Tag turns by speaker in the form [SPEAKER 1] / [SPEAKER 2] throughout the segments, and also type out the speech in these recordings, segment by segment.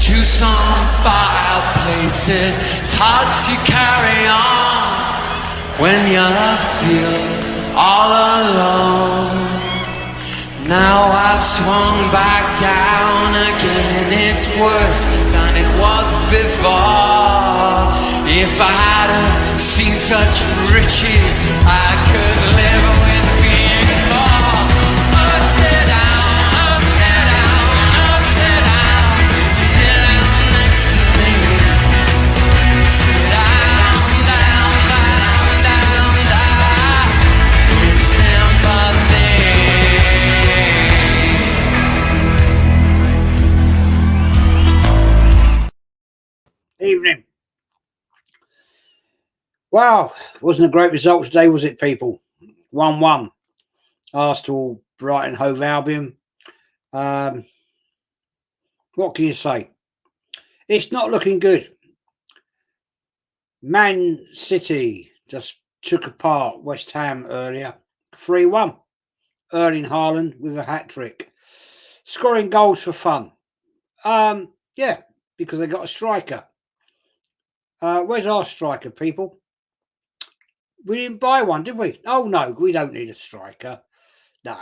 [SPEAKER 1] to some far places. It's hard to carry on when you feel all alone. Now I've swung back down again. It's worse than it was before. If I hadn't seen such riches, I could live with being poor. Oh, sit down, sit down, sit down, sit down next to me. Sit down, down, down, down, down, in sympathy.
[SPEAKER 2] Evening. Well, wasn't a great result today, was it, people? 1-1. Arsenal, Brighton, Hove Albion. What can you say? It's not looking good. Man City just took apart West Ham earlier. 3-1. Erling Haaland with a hat-trick. Scoring goals for fun. Yeah, because they got a striker. Where's our striker, people? We didn't buy one, did we? Oh, no, we don't need a striker. No.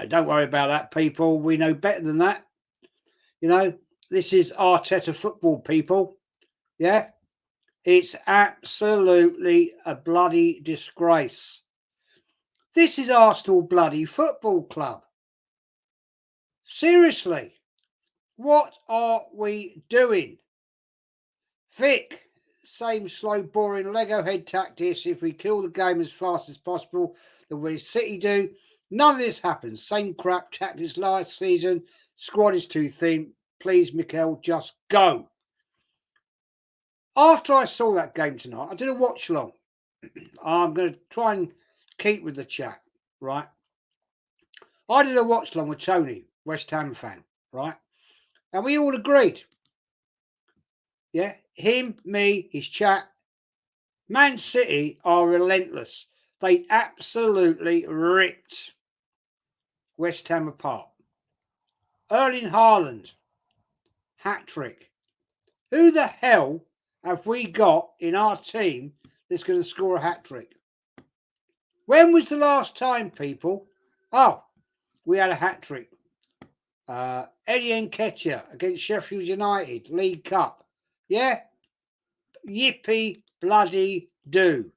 [SPEAKER 2] Don't worry about that, people. We know better than that. You know, this is Arteta football, people. Yeah? It's absolutely a bloody disgrace. This is Arsenal bloody football club. Seriously. What are we doing? Vic. Same slow, boring Lego head tactics. If we kill the game as fast as possible, the way City do, none of this happens. Same crap tactics last season. Squad is too thin. Please, Mikel, just go. After I saw that game tonight, I did a watch long. I'm going to try and keep with the chat, right? I did a watch long with Tony, West Ham fan, right? And we all agreed. Yeah, him, me, his chat. Man City are relentless. They absolutely ripped West Ham apart. Erling Haaland, hat-trick. Who the hell have we got in our team that's going to score a hat-trick? When was the last time, people? Oh, we had a hat-trick. Eddie Nketiah against Sheffield United, League Cup. Yeah, yippee bloody do.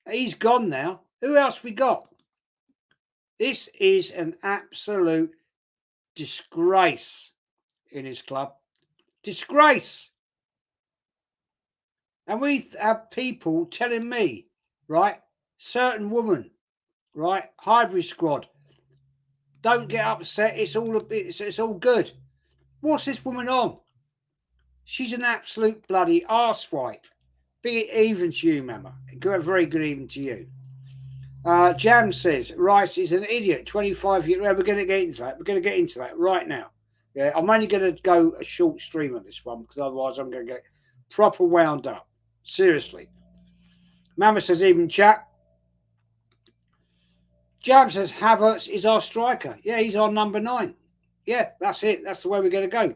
[SPEAKER 2] He's gone now. Who else we got? This is an absolute disgrace in his club. Disgrace. And we have people telling me, right, certain woman, right, Highbury squad, don't get upset. It's all good. What's this woman on? She's an absolute bloody arsewipe. Be it even to you, Mama. Very good evening to you. Jam says, Rice is an idiot, 25 years. We're going to get into that. We're going to get into that right now. Yeah, I'm only going to go a short stream on this one because otherwise I'm going to get proper wound up. Seriously. Mama says, even chat. Jam says, Havertz is our striker. Yeah, he's our number 9. Yeah, that's it. That's the way we're going to go.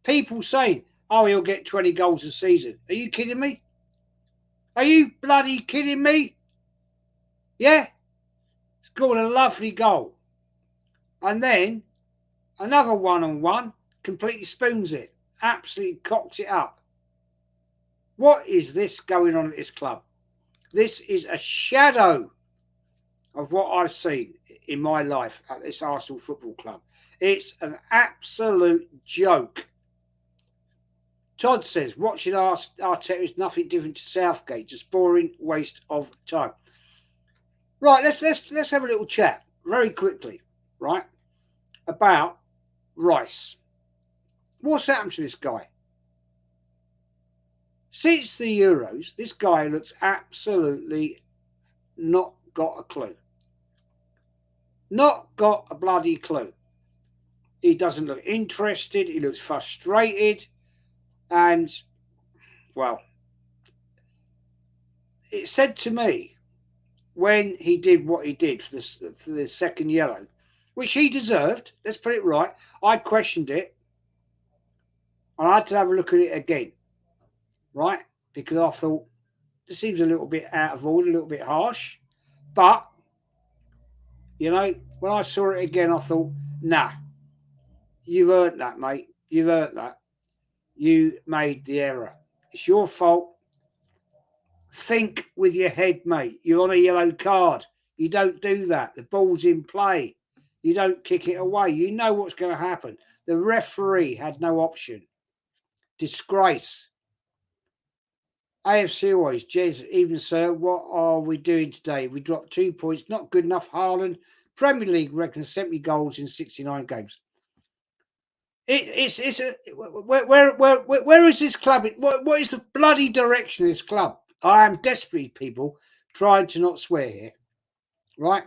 [SPEAKER 2] People saying, oh, he'll get 20 goals a season. Are you kidding me? Are you bloody kidding me? Yeah? Scored a lovely goal. And then another one-on-one completely spoons it. Absolutely cocks it up. What is this going on at this club? This is a shadow of what I've seen in my life at this Arsenal Football Club. It's an absolute joke. Todd says, watching Arteta is nothing different to Southgate, just boring waste of time. Right, let's have a little chat very quickly, right, about Rice. What's happened to this guy? Since the Euros, this guy looks absolutely not got a clue. Not got a bloody clue. He doesn't look interested. He looks frustrated. And, well, it said to me when he did what he did for the second yellow, which he deserved. Let's put it right. I questioned it. And I had to have a look at it again, right? Because I thought, this seems a little bit out of order, a little bit harsh. But, you know, when I saw it again, I thought, nah, you've earned that, mate. You've earned that. You made the error. It's your fault. Think with your head, mate. You're on a yellow card. You don't do that. The ball's in play. You don't kick it away. You know what's going to happen. The referee had no option. Disgrace. AFC always, Jez, even so, what are we doing today? We dropped 2 points. Not good enough. Haaland, Premier League reckons 70 goals in 69 games. Where is this club? What is the bloody direction of this club? I am desperately, people, trying to not swear here. Right?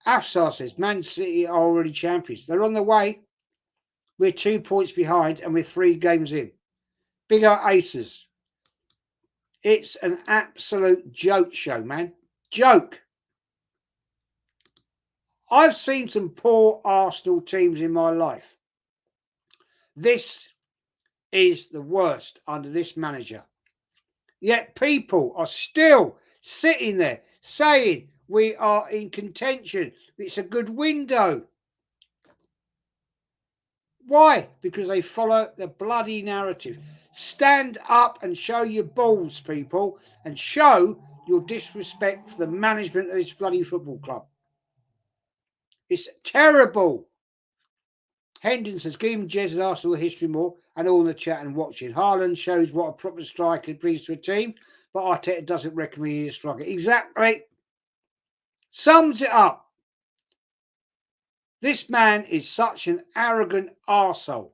[SPEAKER 2] Afsar says, Man City are already champions. They're on the way. We're 2 points behind and we're 3 games in. Big up Aces. It's an absolute joke show, man. Joke. I've seen some poor Arsenal teams in my life. This is the worst under this manager. Yet people are still sitting there saying we are in contention. It's a good window. Why? Because they follow the bloody narrative. Stand up and show your balls, people, and show your disrespect for the management of this bloody football club. It's terrible. Hendon says, give Jez and Arsenal history more, and all in the chat and watching. Haaland shows what a proper striker brings to a team, but Arteta doesn't recommend he is a striker. Exactly. Sums it up. This man is such an arrogant arsehole.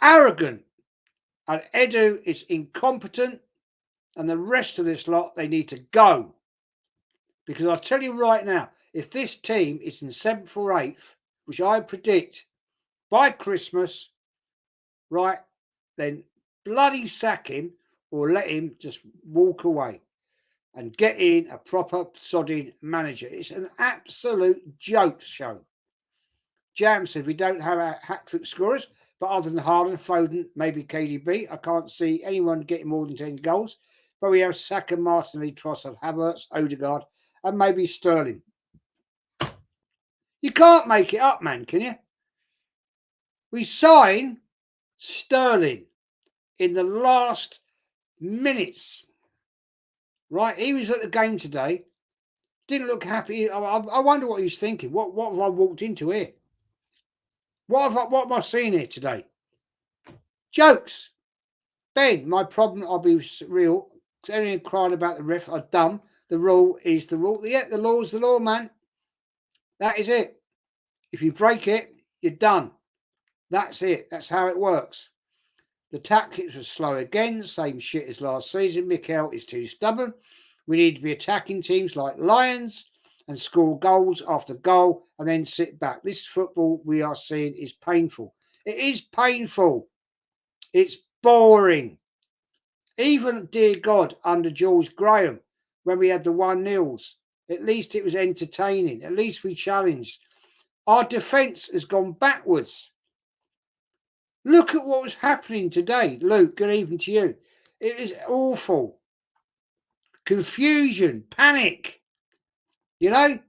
[SPEAKER 2] Arrogant. And Edu is incompetent, and the rest of this lot, they need to go. Because I'll tell you right now, if this team is in 7th or 8th, which I predict by Christmas, right, then bloody sack him or let him just walk away and get in a proper sodding manager. It's an absolute joke show. Jam said we don't have a hat-trick scorers, but other than Haaland, Foden, maybe KDB, I can't see anyone getting more than 10 goals. But we have Saka, Martinelli, Trossard, Havertz, Odegaard, and maybe Sterling. You can't make it up, man, can you? We sign Sterling in the last minutes. Right? He was at the game today. Didn't look happy. I wonder what he's thinking. What have I walked into here? What am I seeing here today? Jokes. Ben, my problem, I'll be real. Anyone crying about the ref are dumb. The rule is the rule. Yeah, the law is the law, man. That is it. If you break it, you're done. That's it. That's how it works. The tactics were slow again. Same shit as last season. Mikel is too stubborn. We need to be attacking teams like Lions and score goals after goal and then sit back. This football we are seeing is painful. It is painful. It's boring. Even, dear God, under George Graham, when we had the 1-0s, at least it was entertaining. At least we challenged. Our defence has gone backwards. Look at what was happening today. Luke, good evening to you. It is awful. Confusion, panic. You know,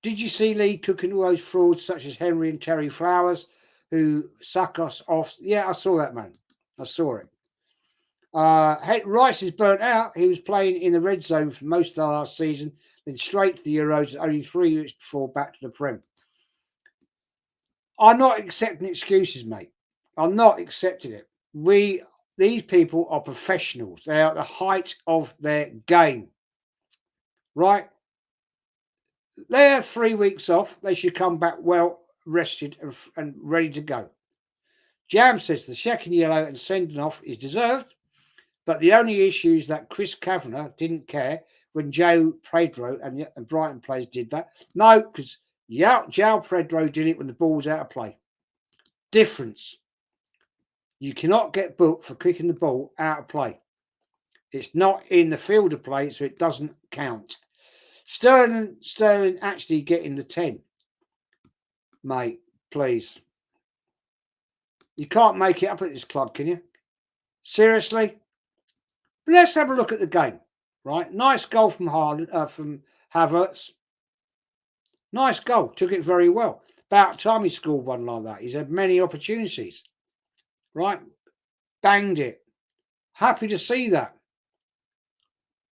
[SPEAKER 2] did you see Lee cooking all those frauds such as Henry and Terry Flowers who suck us off? Yeah, I saw that, man. I saw it. Rice is burnt out. He was playing in the red zone for most of the last season, then straight to the Euros only 3 weeks before back to the Prem. I'm not accepting excuses, mate. I'm not accepting it. These people are professionals. They are at the height of their game. Right? They have 3 weeks off. They should come back well rested and ready to go. Jam says the second yellow and sending off is deserved, but the only issue is that Chris Kavanagh didn't care when Joe Pedro and Brighton players did that. No, because Joe Pedro did it when the ball was out of play. Difference. You cannot get booked for kicking the ball out of play. It's not in the field of play, so it doesn't count. Sterling actually getting the 10. Mate, please. You can't make it up at this club, can you? Seriously? But let's have a look at the game, right? Nice goal from Havertz. Nice goal. Took it very well. About time he scored one like that. He's had many opportunities, right? Banged it. Happy to see that.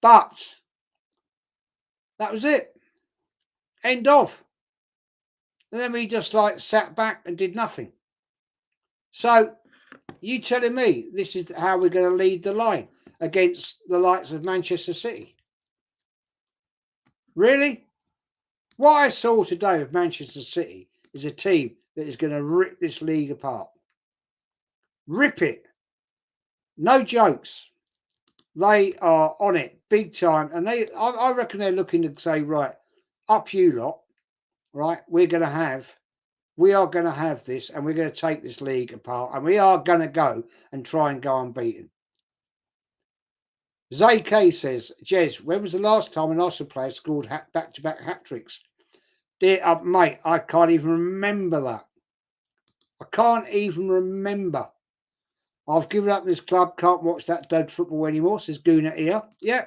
[SPEAKER 2] But that was it. End of. And then we just like sat back and did nothing. So you telling me this is how we're going to lead the line against the likes of Manchester City? Really? What I saw today of Manchester City is a team that is going to rip this league apart. Rip it. No jokes. They are on it big time. And I reckon they're looking to say, right, up you lot, right? We are going to have this, and we're going to take this league apart, and we are going to go and try and go unbeaten. ZK says, Jez, when was the last time an Arsenal player scored back-to-back hat-tricks? Dear mate, I can't even remember that. I can't even remember. I've given up this club, can't watch that dead football anymore, says Guna here. Yeah,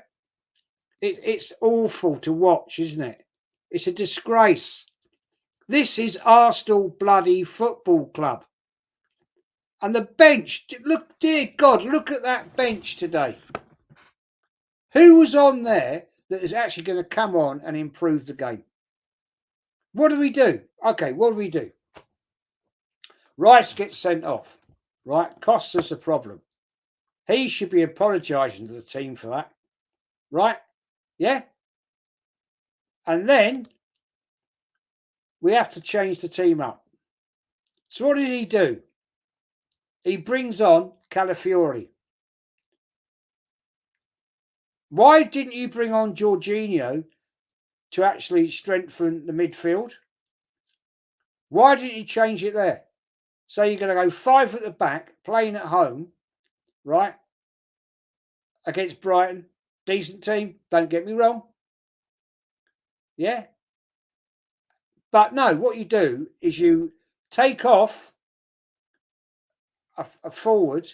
[SPEAKER 2] it's awful to watch, isn't it? It's a disgrace. This is Arsenal bloody football club. And the bench, look, dear God, look at that bench today. Who was on there that is actually going to come on and improve the game? What do we do? Okay, what do we do? Rice gets sent off, right? Costs us a problem. He should be apologising to the team for that, right? Yeah? And then we have to change the team up. So what did he do? He brings on Calafiori. Why didn't you bring on Jorginho to actually strengthen the midfield? Why didn't you change it there? So you're going to go 5 at the back, playing at home, right? Against Brighton. Decent team, don't get me wrong. Yeah? But no, what you do is you take off a forward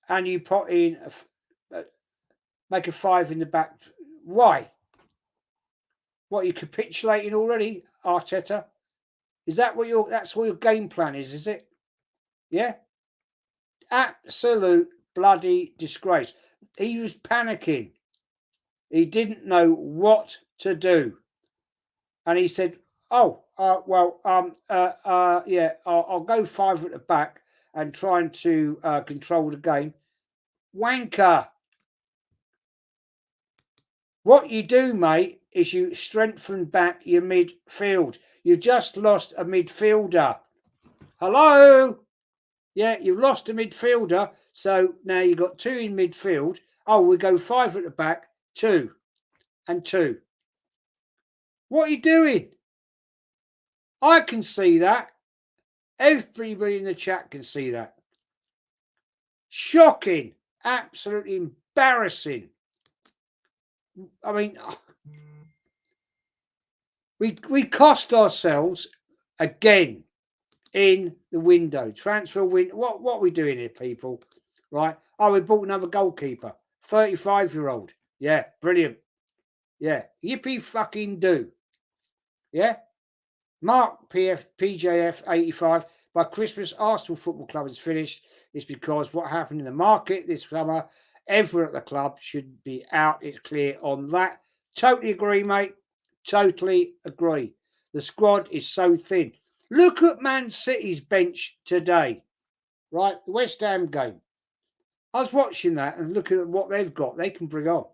[SPEAKER 2] and you put in, make a 5 in the back. Why? What, are you capitulating already, Arteta? Is that what that's what your game plan is it? Yeah? Absolute bloody disgrace. He was panicking. He didn't know what to do. And he said, yeah, I'll go 5 at the back and trying to control the game. Wanker. What you do, mate, is you strengthen back your midfield. You just lost a midfielder. Hello? Yeah, you've lost a midfielder. So now you've got 2 in midfield. Oh, we go 5 at the back, 2 and 2. What are you doing? I can see that. Everybody in the chat can see that. Shocking. Absolutely embarrassing. I mean, we cost ourselves again in the window. Transfer window. What are we doing here, people? Right? Oh, we bought another goalkeeper. 35-year-old. Yeah, brilliant. Yeah, yippee fucking do. Yeah? Mark PJF 85. By Christmas, Arsenal Football Club is finished. It's because what happened in the market this summer, everyone at the club should be out. It's clear on that. Totally agree, mate. Totally agree. The squad is so thin. Look at Man City's bench today. Right? The West Ham game. I was watching that and looking at what they've got. They can bring on.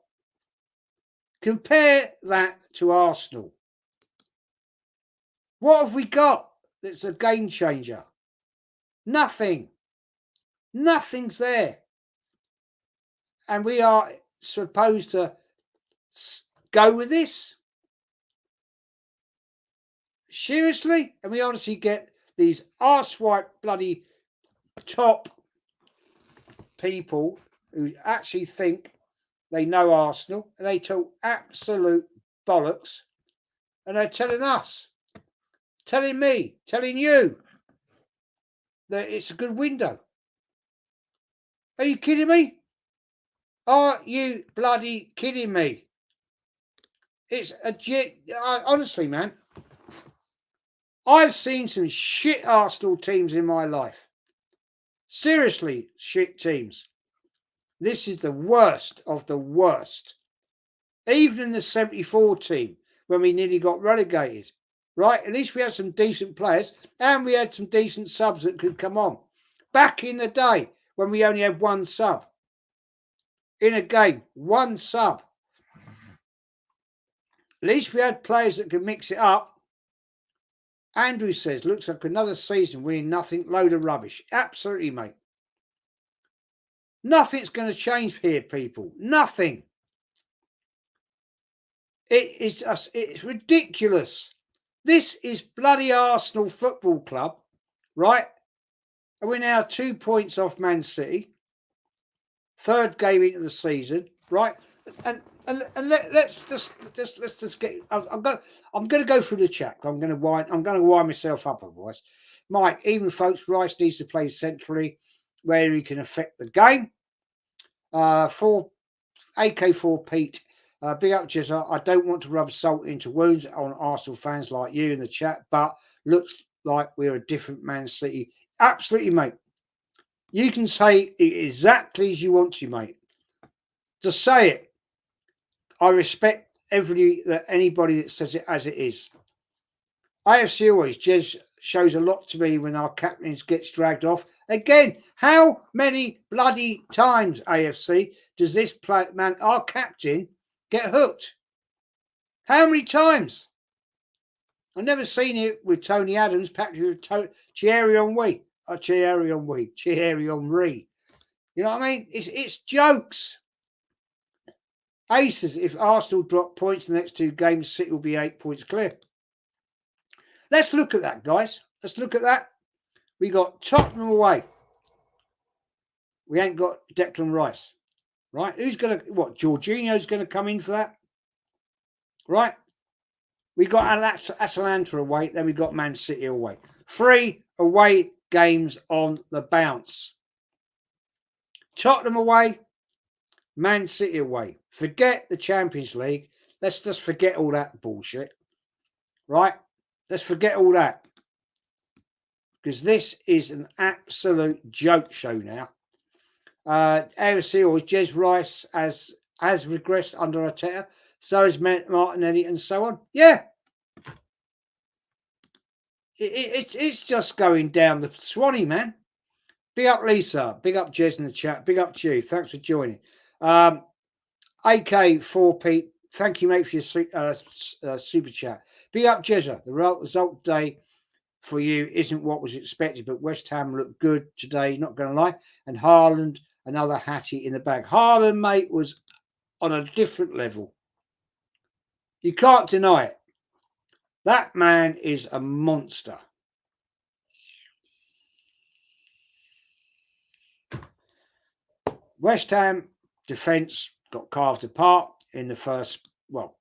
[SPEAKER 2] Compare that to Arsenal. What have we got that's a game changer? Nothing. Nothing's there. And we are supposed to go with this? Seriously? And we honestly get these arsewipe bloody top people who actually think they know Arsenal, and they talk absolute bollocks, and they're telling us, telling me, telling you that it's a good window. Are you kidding me? Are you bloody kidding me? It's honestly, man. I've seen some shit Arsenal teams in my life. Seriously, shit teams. This is the worst of the worst. Even in the 74 team, when we nearly got relegated, right? At least we had some decent players and we had some decent subs that could come on. Back in the day, when we only had one sub in a game, one sub. At least we had players that could mix it up. Andrew says, looks like another season winning nothing, load of rubbish. Absolutely, mate. Nothing's going to change here, people. Nothing. It's ridiculous. This is bloody Arsenal Football Club, right? And we're now 2 points off Man City. Third game into the season, right? And let's just get. I'm going to go through the chat. I'm going to wind myself up otherwise. Mike, even folks, Rice needs to play centrally where he can affect the game. For AK4 Pete, big up, Jizza. I don't want to rub salt into wounds on Arsenal fans like you in the chat, but looks like we're a different Man City. Absolutely, mate. You can say it exactly as you want to, mate. Just say it. I respect anybody that says it as it is. AFC always, Jez shows a lot to me when our captain gets dragged off. Again, how many bloody times, AFC, does this man, our captain, get hooked? How many times? I've never seen it with Tony Adams, Patrick Thierry Henry. Thierry Henry. You know what I mean? It's jokes. Aces, if Arsenal drop points in the next two games, City will be 8 points clear. Let's look at that, guys. Let's look at that. We got Tottenham away. We ain't got Declan Rice. Right? Who's going to, what? Jorginho's going to come in for that? Right? We got Atalanta away. Then we got Man City away. 3 away games on the bounce. Tottenham away. Man City away. Forget the Champions League. Let's just forget all that bullshit. Right? Let's forget all that. Because this is an absolute joke show now. AFC or Jez Rice has regressed under Arteta. So has Martinelli and so on. Yeah. It's just going down the Swanee, man. Big up Lisa. Big up Jez in the chat. Big up to you. Thanks for joining. AK4 Pete. Thank you, mate, for your super chat. Big up Jezza. The result today for you isn't what was expected, but West Ham looked good today, not going to lie. And Haaland, another hattie in the bag. Haaland, mate, was on a different level. You can't deny it. That man is a monster. West Ham defence got carved apart in the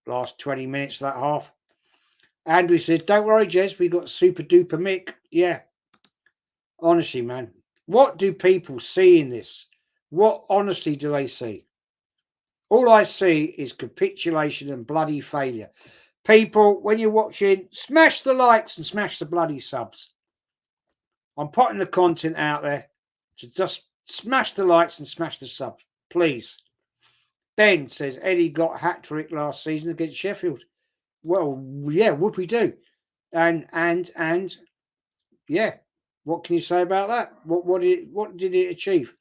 [SPEAKER 2] last 20 minutes of that half. Andrew said, don't worry, Jez, we got super duper Mick. Yeah. Honestly, man. What do people see in this? What honestly do they see? All I see is capitulation and bloody failure. People, when you're watching, smash the likes and smash the bloody subs. I'm putting the content out there to just smash the likes and smash the subs, please. Ben says, Eddie got a hat-trick last season against Sheffield. Well, yeah, would we do? And yeah, what can you say about that? What did it achieve?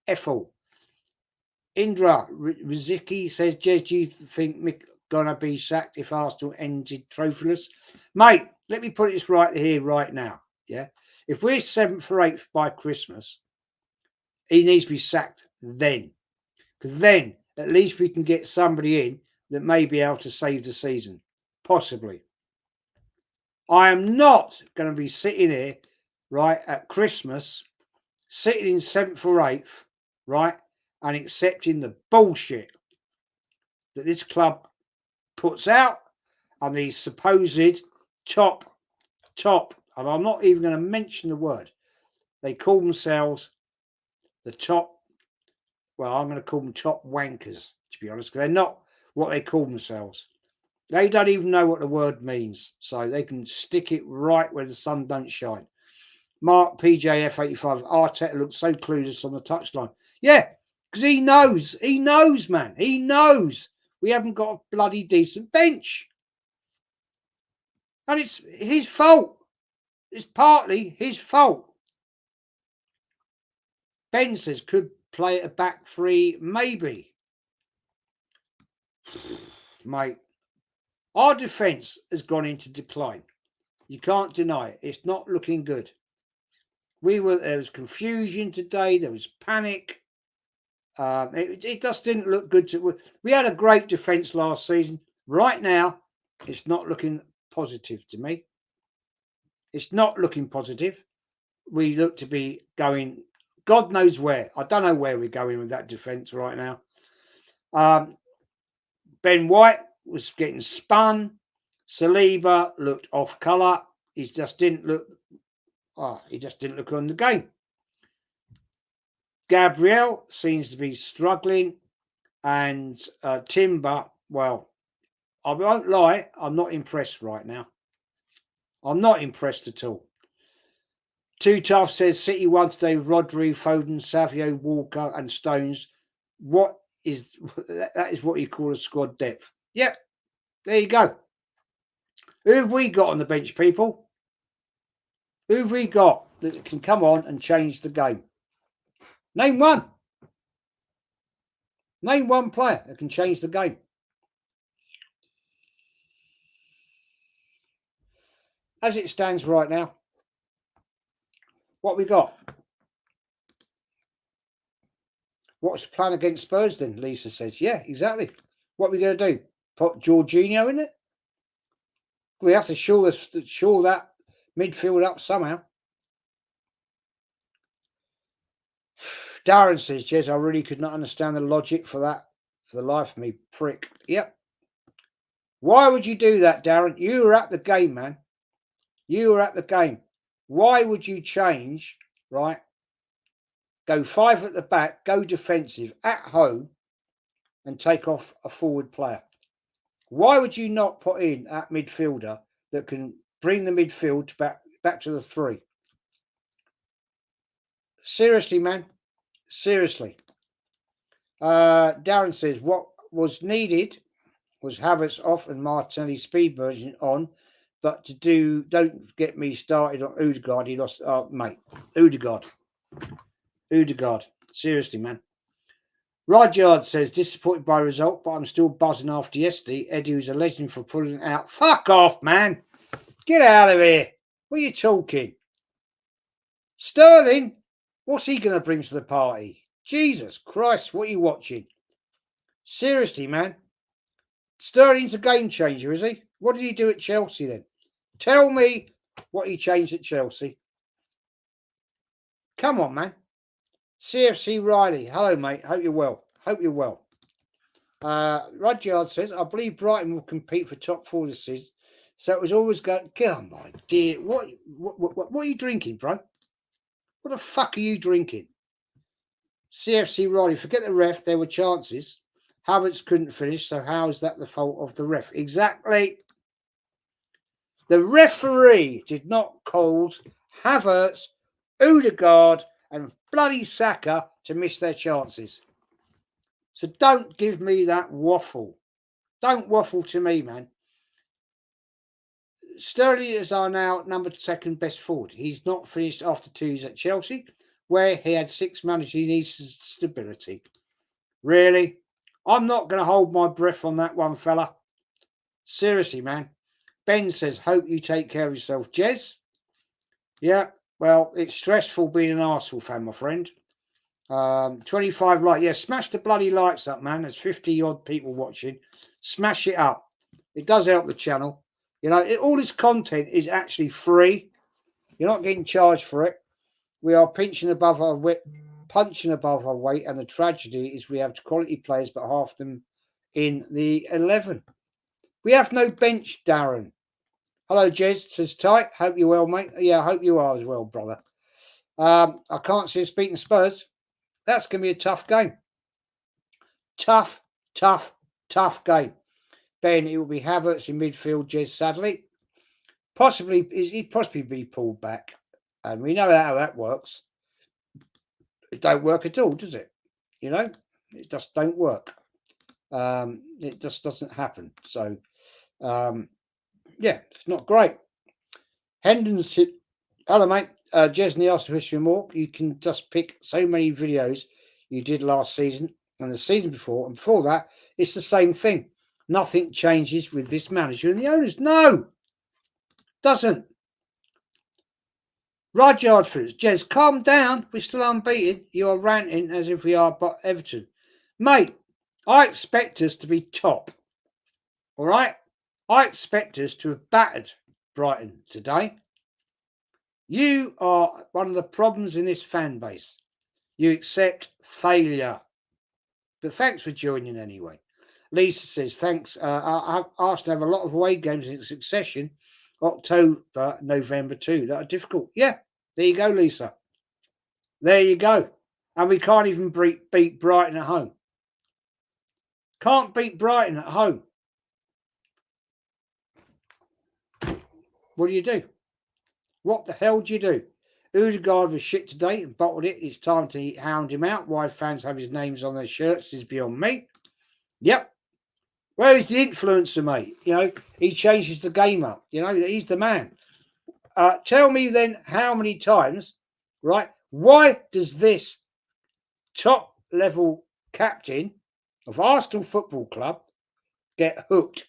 [SPEAKER 2] Ethel. Indra Riziki says, Jez, do you think Mick gonna be sacked if Arsenal ended trophyless? Mate, let me put this right here, right now. Yeah. If we're 7th or 8th by Christmas, he needs to be sacked then. Because then at least we can get somebody in that may be able to save the season. Possibly. I am not going to be sitting here, right, at Christmas, sitting in 7th or 8th, right, and accepting the bullshit that this club puts out and these supposed top, and I'm not even going to mention the word, They call themselves the top, well, I'm going to call them top wankers, to be honest, because they're not what they call themselves. They don't even know what the word means, so they can stick it right where the sun don't shine. Mark PJF85, Arteta looks so clueless on the touchline. Yeah, because he knows, man. He knows we haven't got a bloody decent bench. And it's his fault. It's partly his fault. Ben says, could play a back three, maybe. Mate, our defence has gone into decline. You can't deny it. It's not looking good. There was confusion today. There was panic. It just didn't look good. We had a great defence last season. Right now, it's not looking positive to me. It's not looking positive. We look to be going, God knows where. I don't know where we're going with that defence right now. Ben White was getting spun. Saliba looked off colour. He just didn't look on the game. Gabriel seems to be struggling, and Timber, well, I won't lie, I'm not impressed right now. I'm not impressed at all. Too Tough says City won today with Rodri, Foden, Savio, Walker and Stones. That is what you call a squad depth. Yep, there you go. Who have we got on the bench, people? Who have we got that can come on and change the game? Name one. Name one player that can change the game. As it stands right now, what we got? What's the plan against Spurs then? Lisa says. Yeah, exactly. What are we going to do? Put Jorginho in it? We have to shore that midfield up somehow. Darren says, Jez, I really could not understand the logic for that for the life of me, prick. Yep. Why would you do that, Darren? You were at the game, man. You were at the game. Why would you change, right? Go 5 at the back, go defensive at home and take off a forward player? Why would you not put in that midfielder that can bring the midfield back to the 3? Seriously, man. Seriously. Darren says, what was needed was Havertz off and Martinelli speed version on, but don't get me started on Odegaard. He lost, mate. Odegaard. Seriously, man. Rudyard says, disappointed by result, but I'm still buzzing after yesterday. Eddie was a legend for pulling it out. Fuck off, man. Get out of here. What are you talking? Sterling? What's he going to bring to the party? Jesus Christ, what are you watching? Seriously, man. Sterling's a game changer, is he? What did he do at Chelsea then? Tell me what he changed at Chelsea. Come on, man. CFC Riley. Hello, mate. Hope you're well. Rudyard says, I believe Brighton will compete for top 4 this season. So it was always going, oh my dear. What are you drinking, bro? What the fuck are you drinking? CFC Riley, forget the ref. There were chances. Havertz couldn't finish, so how is that the fault of the ref? Exactly. The referee did not call Havertz, Odegaard and bloody Saka to miss their chances. So don't give me that waffle. Don't waffle to me, man. Sterling is our now number 2nd best forward. He's not finished after 2 years at Chelsea, where he had 6 managers. He needs stability. Really? I'm not going to hold my breath on that one, fella. Seriously, man. Ben says, hope you take care of yourself, Jez. Yeah, well, it's stressful being an Arsenal fan, my friend. 25 likes. Yeah, smash the bloody likes up, man. There's 50 odd people watching. Smash it up. It does help the channel. You know, all this content is actually free. You're not getting charged for it. We are punching above our weight, and the tragedy is we have quality players, but half them in the 11. We have no bench, Darren. Hello, Jez. Says tight. Hope you're well, mate. Yeah, I hope you are as well, brother. I can't see us beating Spurs. That's going to be a tough game. Tough game. Ben, it will be Havertz in midfield, Jez, sadly. Possibly, he'd possibly be pulled back. And we know how that works. It don't work at all, does it? You know, it just don't work. It just doesn't happen. So, yeah, it's not great. Hendon's hit. Hello, mate. Jesney asked a question more. You can just pick so many videos you did last season and the season before, and before that, it's the same thing. Nothing changes with this manager and the owners. No, doesn't. Rudyard for it. Jez, calm down. We're still unbeaten. You are ranting as if we are but Everton. Mate, I expect us to be top. All right? I expect us to have battered Brighton today. You are one of the problems in this fan base. You accept failure. But thanks for joining anyway. Lisa says, thanks. Arsenal have a lot of away games in succession. October, November too. That are difficult. Yeah, there you go, Lisa. There you go. And we can't even beat Brighton at home. Can't beat Brighton at home. What do? What the hell do you do? Odegaard was shit today and bottled it. It's time to hound him out. Why fans have his names on their shirts is beyond me. Yep. Where is the influencer, mate? You know, he changes the game up. You know, he's the man. Tell me then how many times, right? Why does this top level captain of Arsenal Football Club get hooked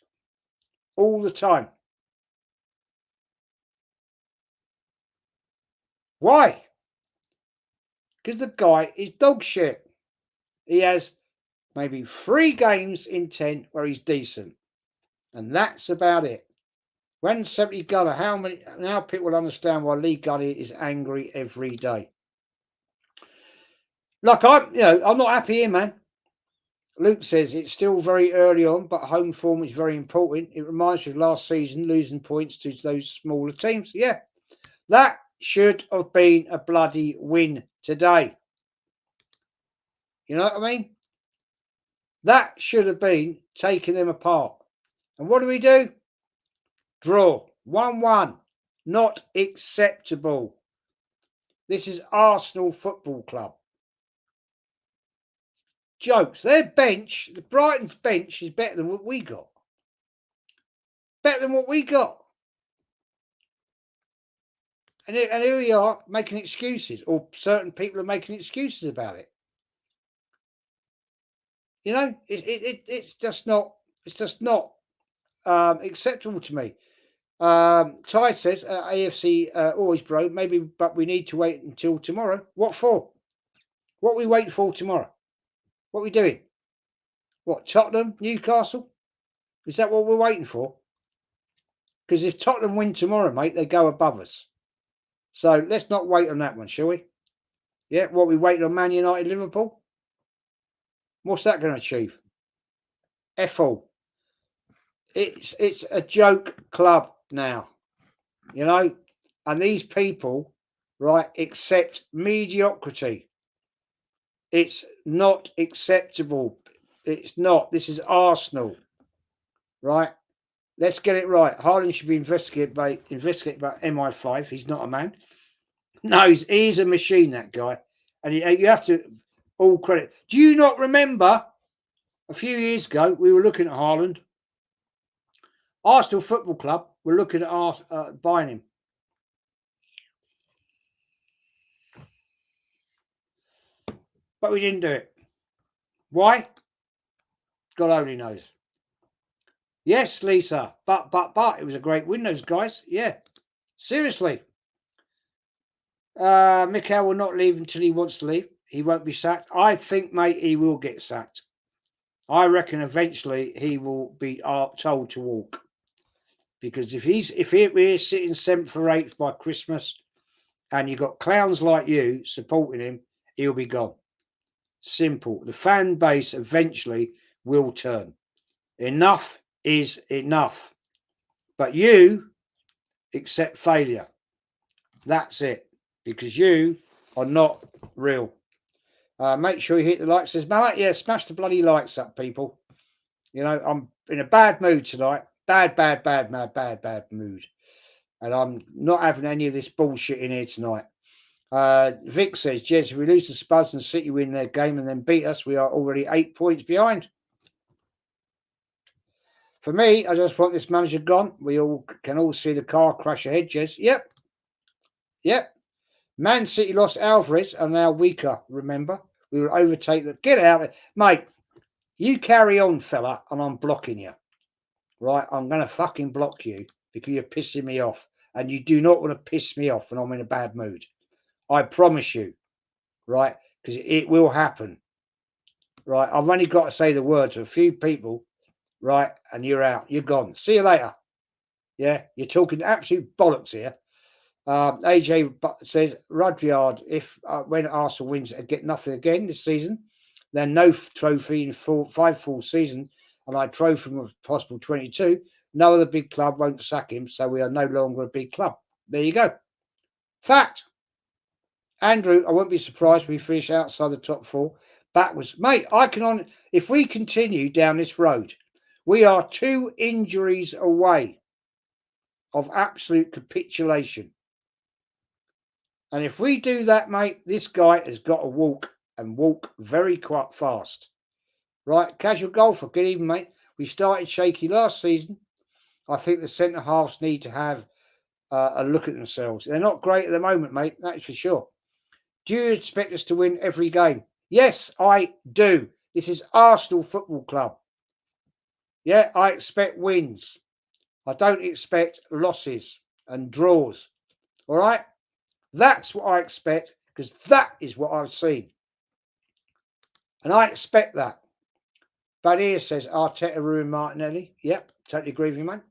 [SPEAKER 2] all the time? Why? Because the guy is dog shit. He has maybe 3 games in 10 where he's decent. And that's about it. When 70 Gunner, now people will understand why Lee Gunner is angry every day. Look, I'm not happy here, man. Luke says it's still very early on, but home form is very important. It reminds me of last season losing points to those smaller teams. Yeah, that should have been a bloody win today. You know what I mean? That should have been taking them apart. And what do? Draw. 1-1. Not acceptable. This is Arsenal Football Club. Jokes. Their bench, the Brighton's bench, is better than what we got. Better than what we got. And here we are making excuses, or certain people are making excuses about it. You know, it's just not acceptable to me. Ty says AFC always bro, maybe, but we need to wait until tomorrow. What for? What are we waiting for tomorrow? What are we doing? What, Tottenham, Newcastle? Is that what we're waiting for? Because if Tottenham win tomorrow, mate, they go above us. So let's not wait on that one, shall we? Yeah, what, we waiting on Man United, Liverpool? What's that going to achieve? F all. It's a joke club now, you know, and these people, right, accept mediocrity. It's not acceptable. It's not. This is Arsenal, right? Let's get it right. Haaland should be investigated by MI5. He's not a man. No, he's a machine, that guy. And you have to all credit. Do you not remember a few years ago we were looking at Haaland? Arsenal Football Club were looking at buying him. But we didn't do it. Why? God only knows. Yes, Lisa, but it was a great win, those guys. Yeah, seriously. Mikel will not leave until he wants to leave. He won't be sacked. I think, mate, he will get sacked. I reckon eventually he will be told to walk. Because if we're sitting 7th or 8th by Christmas and you've got clowns like you supporting him, he'll be gone. Simple. The fan base eventually will turn. Enough is enough. But you accept failure. That's it. Because you are not real. Make sure you hit the like. Says Mallet, yeah, smash the bloody likes up, people. You know, I'm in a bad mood tonight. Bad mood. And I'm not having any of this bullshit in here tonight. Vic says, Jez, if we lose to Spurs and City win their game and then beat us, we are already 8 points behind. For me, I just want this manager gone. We all can all see the car crash ahead, Jez. Yep. Man City lost Alvarez and now weaker, remember? We will overtake the... Get out of it. Mate, you carry on, fella, and I'm blocking you. Right? I'm going to fucking block you because you're pissing me off. And you do not want to piss me off when I'm in a bad mood. I promise you. Right? Because it will happen. Right? I've only got to say the words to a few people. Right? And you're out. You're gone. See you later. Yeah? You're talking absolute bollocks here. AJ says, Rudyard, if when Arsenal wins and get nothing again this season, then no trophy in 5 full seasons, and I trophy of possible 22, no other big club won't sack him, so we are no longer a big club. There you go. Fact. Andrew, I won't be surprised if we finish outside the top 4 backwards. Mate, if we continue down this road, we are 2 injuries away of absolute capitulation. And if we do that, mate, this guy has got to walk and walk very quite fast. Right? Casual golfer, good evening, mate. We started shaky last season. I think the centre halves need to have a look at themselves. They're not great at the moment, mate. That's for sure. Do you expect us to win every game? Yes, I do. This is Arsenal Football Club. Yeah, I expect wins. I don't expect losses and draws. All right? That's what I expect because that is what I've seen. And I expect that. But here says Arteta ruined Martinelli. Yep, totally agree with you, mate.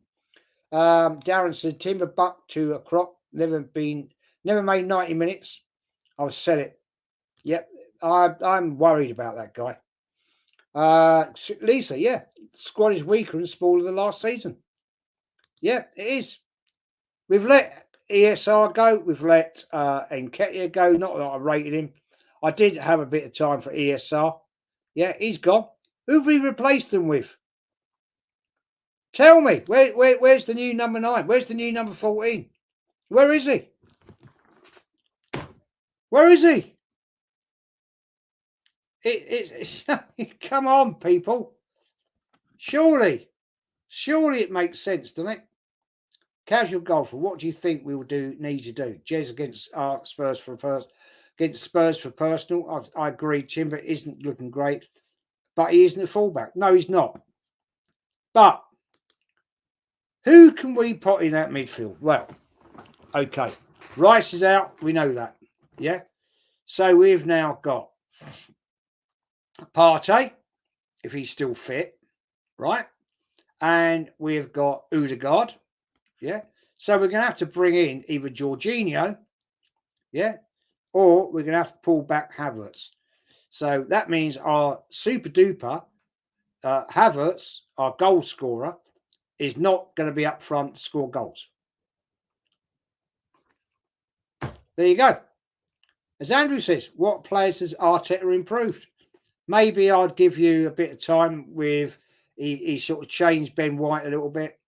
[SPEAKER 2] Darren says Timber buck to a crop. Never made 90 minutes. I'll sell it. Yep, I'm worried about that guy. Lisa, yeah, squad is weaker and smaller than last season. Yeah, it is. We've let ESR go. We've let Nketiah go. Not that I rated him. I did have a bit of time for ESR. Yeah, he's gone. Who have we replaced them with? Tell me. Where's the new number 9? Where's the new number 14? Where is he? Where is he? Come on, people. Surely it makes sense, doesn't it? Casual golfer, what do you think we will need to do? Jez against Spurs for personal. I agree. Timber isn't looking great, but he isn't a fullback. No, he's not. But who can we put in that midfield? Well, okay. Rice is out. We know that. Yeah. So we've now got Partey, if he's still fit, right? And we've got Odegaard. Yeah. So we're going to have to bring in either Jorginho, yeah, or we're going to have to pull back Havertz. So that means our super duper Havertz, our goal scorer, is not going to be up front to score goals. There you go. As Andrew says, what players has Arteta improved? Maybe I'd give you a bit of time with, he sort of changed Ben White a little bit.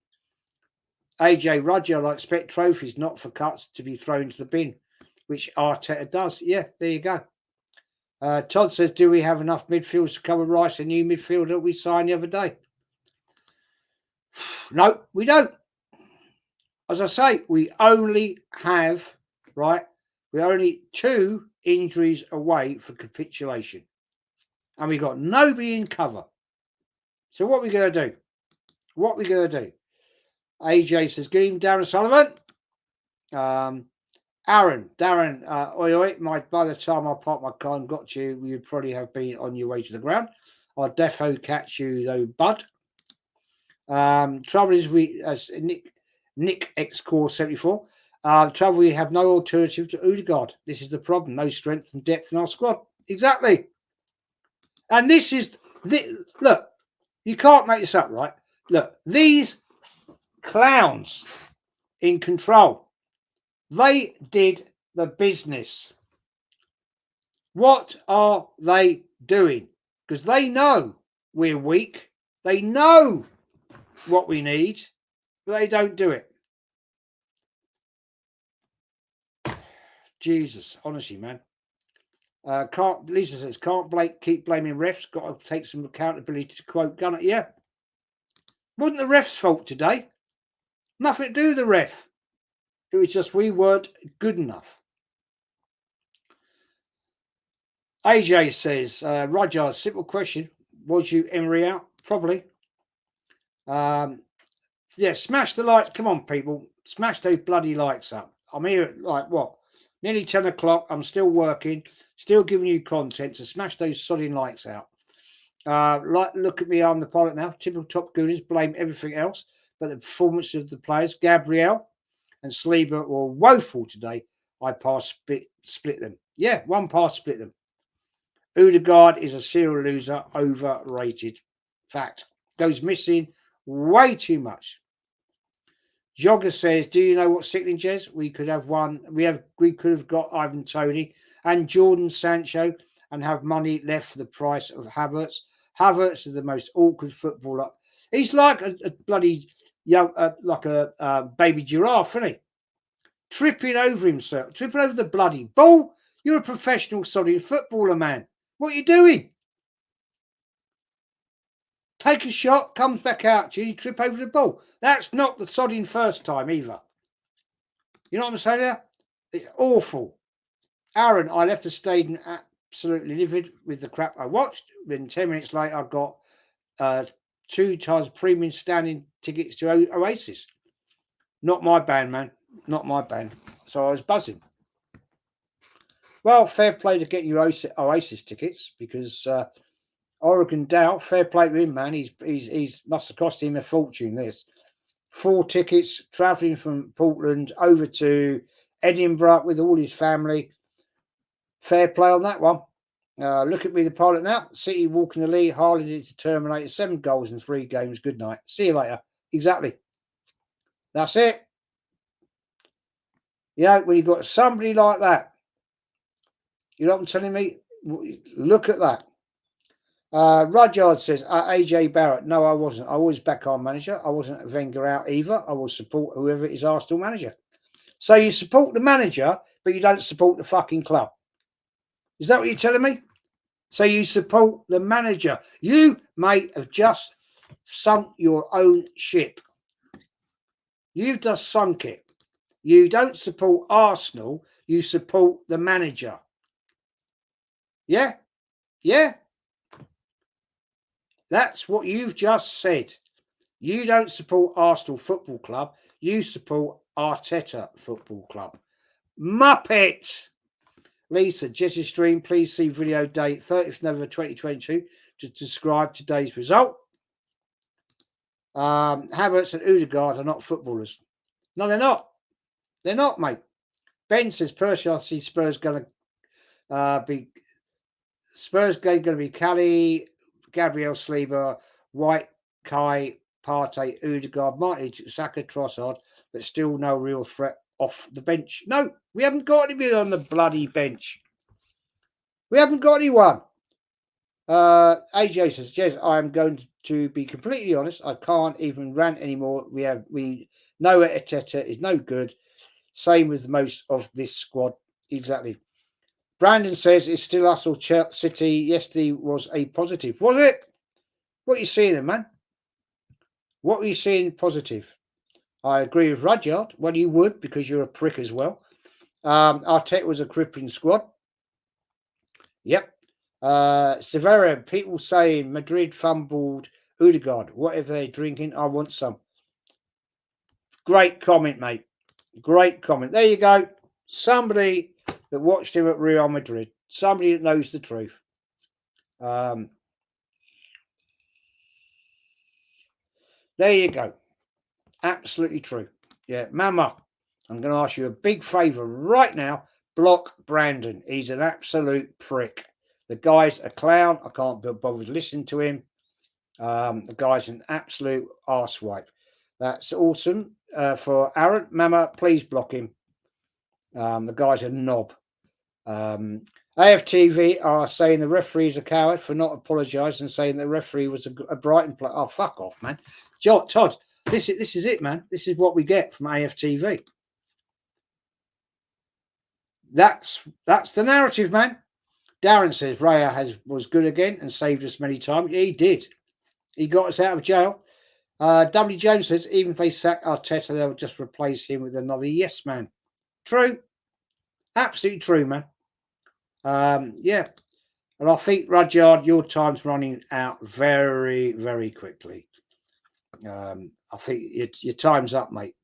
[SPEAKER 2] AJ Rudyard, I expect trophies not for cuts to be thrown to the bin, which Arteta does. Yeah, there you go. Todd says, do we have enough midfielders to cover Rice, a new midfielder that we signed the other day? No, we don't. As I say, we only have, right, we're only 2 injuries away for capitulation. And we got nobody in cover. So what are we going to do? AJ says, good evening, Darren Sullivan. Darren, oi, by the time I parked my car and got you, you'd probably have been on your way to the ground. I'll defo catch you though, bud. Trouble is, as Nick X Core 74, trouble we have no alternative to Odegaard. This is the problem. No strength and depth in our squad. Exactly. And this is look, you can't make this up, right? Look, these clowns in control, they did the business. What are they doing? Because they know we're weak. They know what we need, but they don't do it. Jesus, honestly, man. Lisa says, can't keep blaming refs. Got to take some accountability, to quote Gunner. Yeah. Wasn't the ref's fault today. Nothing to do with the ref. It was just we weren't good enough. AJ says, Roger, simple question. Was you Emery out? Probably. Yeah, smash the lights. Come on, people. Smash those bloody lights up. I'm here at like what? Nearly 10 o'clock. I'm still working, still giving you content. So smash those sodding lights out. Look at me, I'm the pilot now. Typical top gooners blame everything else but the performance of the players. Gabriel and Sleeber were woeful today. I split them. Yeah, one pass split them. Odegaard is a serial loser, overrated. Fact. Goes missing way too much. Jogger says, do you know what sickening, Jez? We could have one. We could have got Ivan Toney and Jordan Sancho and have money left for the price of Havertz. Havertz is the most awkward footballer. He's like a bloody young, like a baby giraffe, isn't he? Tripping over himself, tripping over the bloody ball. You're a professional sodding footballer, man. What are you doing? Take a shot, comes back out to you, you trip over the ball. That's not the sodding first time either. You know what I'm saying there? It's awful. Aaron, I left the stadium absolutely livid with the crap I watched. Then 10 minutes later, I got 2 times premium standing tickets to Oasis. Not my band, man. Not my band. So I was buzzing. Well, fair play to getting your Oasis tickets because Oregon Dow, fair play to him, man. He's must have cost him a fortune. This 4 tickets travelling from Portland over to Edinburgh with all his family. Fair play on that one. Look at me, the pilot now. City walking the lead. Harley did to Terminator. 7 goals in 3 games. Good night. See you later. Exactly. That's it. You know, when you've got somebody like that, you know what I'm telling me? Look at that. Rudyard says, AJ Barrett. No, I wasn't. I was back our manager. I wasn't a Wenger out either. I will support whoever is Arsenal manager. So you support the manager, but you don't support the fucking club. Is that what you're telling me? So you support the manager. You, mate, have just sunk your own ship. You've just sunk it. You don't support Arsenal. You support the manager. Yeah? Yeah? That's what you've just said. You don't support Arsenal Football Club. You support Arteta Football Club. Muppet! Lisa, Jesse Stream, please see video date 30th November 2022 to describe today's result. Havertz and Odegaard are not footballers. No, they're not. They're not, mate. Ben says, personally, I see Spurs going to be Callie, Gabriel Sleeber, White, Kai, Partey, Odegaard, Martin, Saka, Trossard, but still no real threat off the bench. No, we haven't got anybody on the bloody bench. We haven't got anyone. AJ says, Jez, I am going to be completely honest. I can't even rant anymore. We know Arteta is no good. Same with most of this squad. Exactly. Brandon says it's still us or City. Yesterday was a positive. Was it? What are you seeing, man? What are you seeing positive? I agree with Rudyard. Well, you would because you're a prick as well. Arteta was a crippling squad. Yep. Severa, people saying Madrid fumbled Odegaard. Whatever they're drinking, I want some. Great comment, mate. Great comment. There you go. Somebody that watched him at Real Madrid. Somebody that knows the truth. There you go. Absolutely true. Yeah, Mama, I'm going to ask you a big favour right now. Block Brandon. He's an absolute prick. The guy's a clown. I can't be bothered listening to him. The guy's an absolute arsewipe. That's awesome. For Aaron, Mama, please block him. The guy's a knob. AFTV are saying the referee is a coward for not apologising and saying the referee was a Brighton player. Oh, fuck off, man. Todd, this is it, man. This is what we get from AFTV. That's the narrative, man. Darren says Raya was good again and saved us many times. Yeah, he did. He got us out of jail. W. James says even if they sack Arteta, they'll just replace him with another yes man. True. Absolutely true, man. Yeah. And I think, Rudyard, your time's running out very, very quickly. I think your time's up, mate.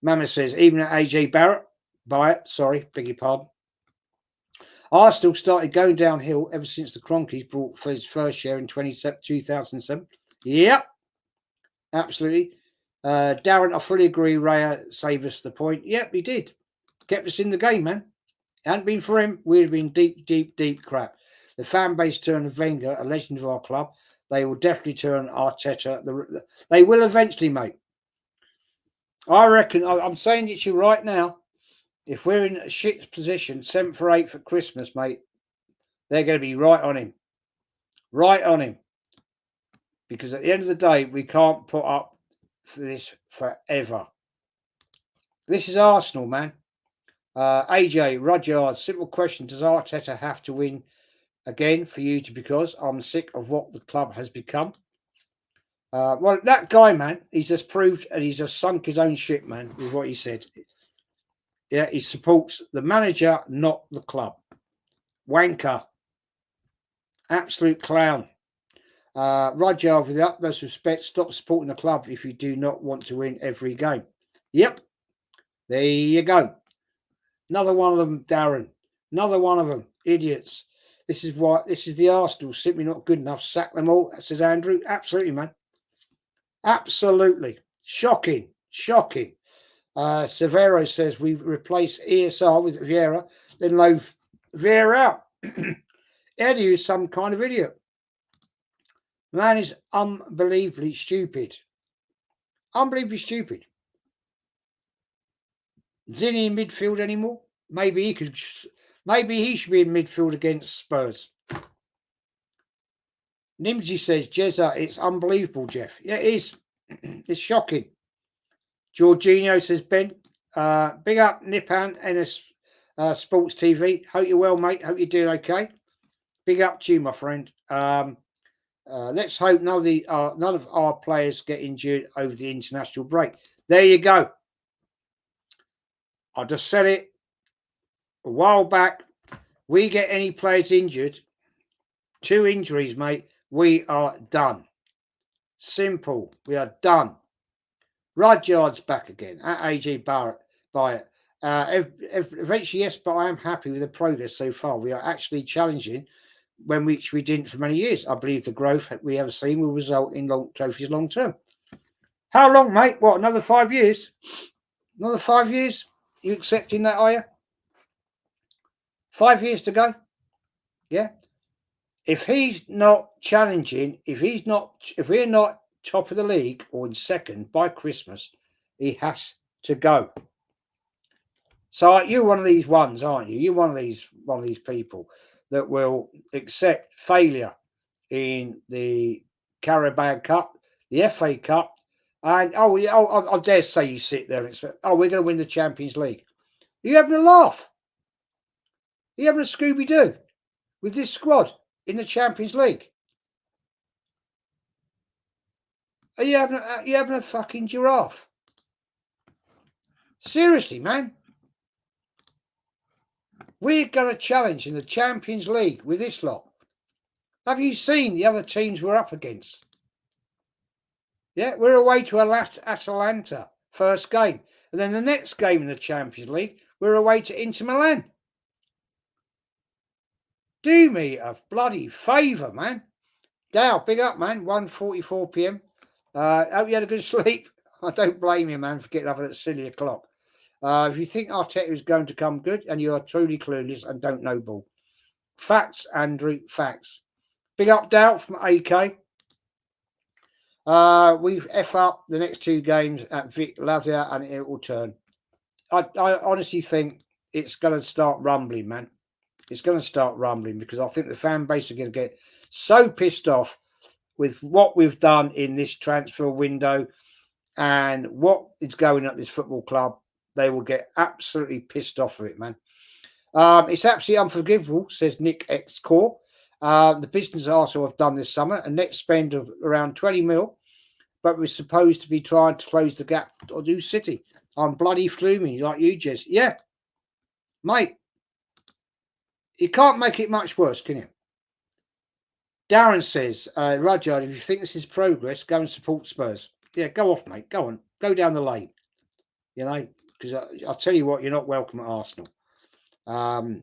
[SPEAKER 2] Mama says, even at AJ Barrett, buy it. Sorry, beg your pardon. Arsenal started going downhill ever since the Cronkies brought for his first share in 2007. Yep. Absolutely. Darren, I fully agree. Raya saved us the point. Yep, he did. Kept us in the game, man. Hadn't been for him, we'd have been deep crap. The fan base turned Wenger, a legend of our club. They will definitely turn Arteta. They will eventually, mate. I reckon, I'm saying it to you right now, if we're in a shit position, 7th or 8th at Christmas, mate, they're going to be right on him. Right on him. Because at the end of the day, we can't put up for this forever. This is Arsenal, man. AJ, Rudyard, simple question. Does Arteta have to win again for you to, because I'm sick of what the club has become? Well, that guy, man, he's just proved and he's just sunk his own ship, man, with what he said. Yeah, he supports the manager, not the club. Wanker. Absolute clown. Rudyard, with the utmost respect, stop supporting the club if you do not want to win every game. Yep. There you go. Another one of them, Darren. Another one of them. Idiots. This is the Arsenal. Simply not good enough. Sack them all, says Andrew. Absolutely, man. Absolutely. Shocking. Shocking. Severo says we replace ESR with Vieira, then load Vieira out. Eddie is some kind of idiot. Man is unbelievably stupid. Unbelievably stupid. Isn't he in midfield anymore? Maybe he should be in midfield against Spurs. Nimsy says, Jezza, it's unbelievable, Jeff. Yeah, it is. It's shocking. Jorginho says, Ben, big up Nipan NS Sports TV. Hope you're well, mate. Hope you're doing okay. Big up to you, my friend. Let's hope none of our players get injured over the international break. There you go. I just said it a while back. We get any players injured, 2 injuries, mate, we are done. Simple. We are done. Rudyard's back again at AJ Barrett. Eventually, yes, but I am happy with the progress so far. We are actually challenging which we didn't for many years. I believe the growth we have seen will result in trophies long term. How long, mate? What, another 5 years? Another 5 years? You accepting that, are you? 5 years to go? Yeah. If he's not challenging, if we're not top of the league or in second by Christmas, he has to go. So you're one of these ones, aren't you? You're one of these people that will accept failure in the Carabao Cup, the FA Cup, and I dare say you sit there and expect, we're going to win the Champions League. Are you having a laugh? Are you having a Scooby-Doo with this squad in the Champions League? Are you having a fucking giraffe? Seriously, man. We're going to challenge in the Champions League with this lot. Have you seen the other teams we're up against? Yeah, we're away to Atalanta, first game. And then the next game in the Champions League, we're away to Inter Milan. Do me a bloody favour, man. Dow, big up, man. 1:44 p.m. Hope you had a good sleep. I don't blame you, man, for getting up at that silly o'clock. If you think Arteta is going to come good and you are truly clueless and don't know ball. Facts, Andrew, facts. Big up, Dow from AK. We've F up the next 2 games at Vic Lavia and it will turn. I honestly think it's going to start rumbling, man. It's going to start rumbling because I think the fan base are going to get so pissed off with what we've done in this transfer window and what is going at this football club. They will get absolutely pissed off with it, man. It's absolutely unforgivable, says Nick X Core. The business also have done this summer a net spend of around 20 mil, but we're supposed to be trying to close the gap or do City. I'm bloody fluming like you, Jez. Yeah, mate. You can't make it much worse, can you? Darren says, Rudyard, if you think this is progress, go and support Spurs. Yeah, go off, mate. Go on. Go down the lane. You know, because I'll tell you what, you're not welcome at Arsenal.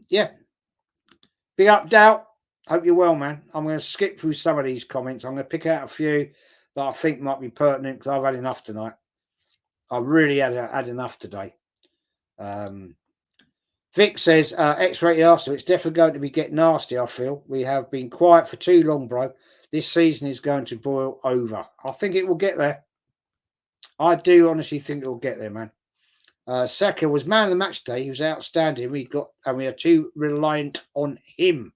[SPEAKER 2] Yeah. Big up, Doubt. Hope you're well, man. I'm going to skip through some of these comments. I'm going to pick out a few that I think might be pertinent because I've had enough tonight. I really had enough today. Vic says, X-rated Arsenal, it's definitely going to be getting nasty, I feel. We have been quiet for too long, bro. This season is going to boil over. I think it will get there. I do honestly think it will get there, man. Saka was man of the match today. He was outstanding. We are too reliant on him.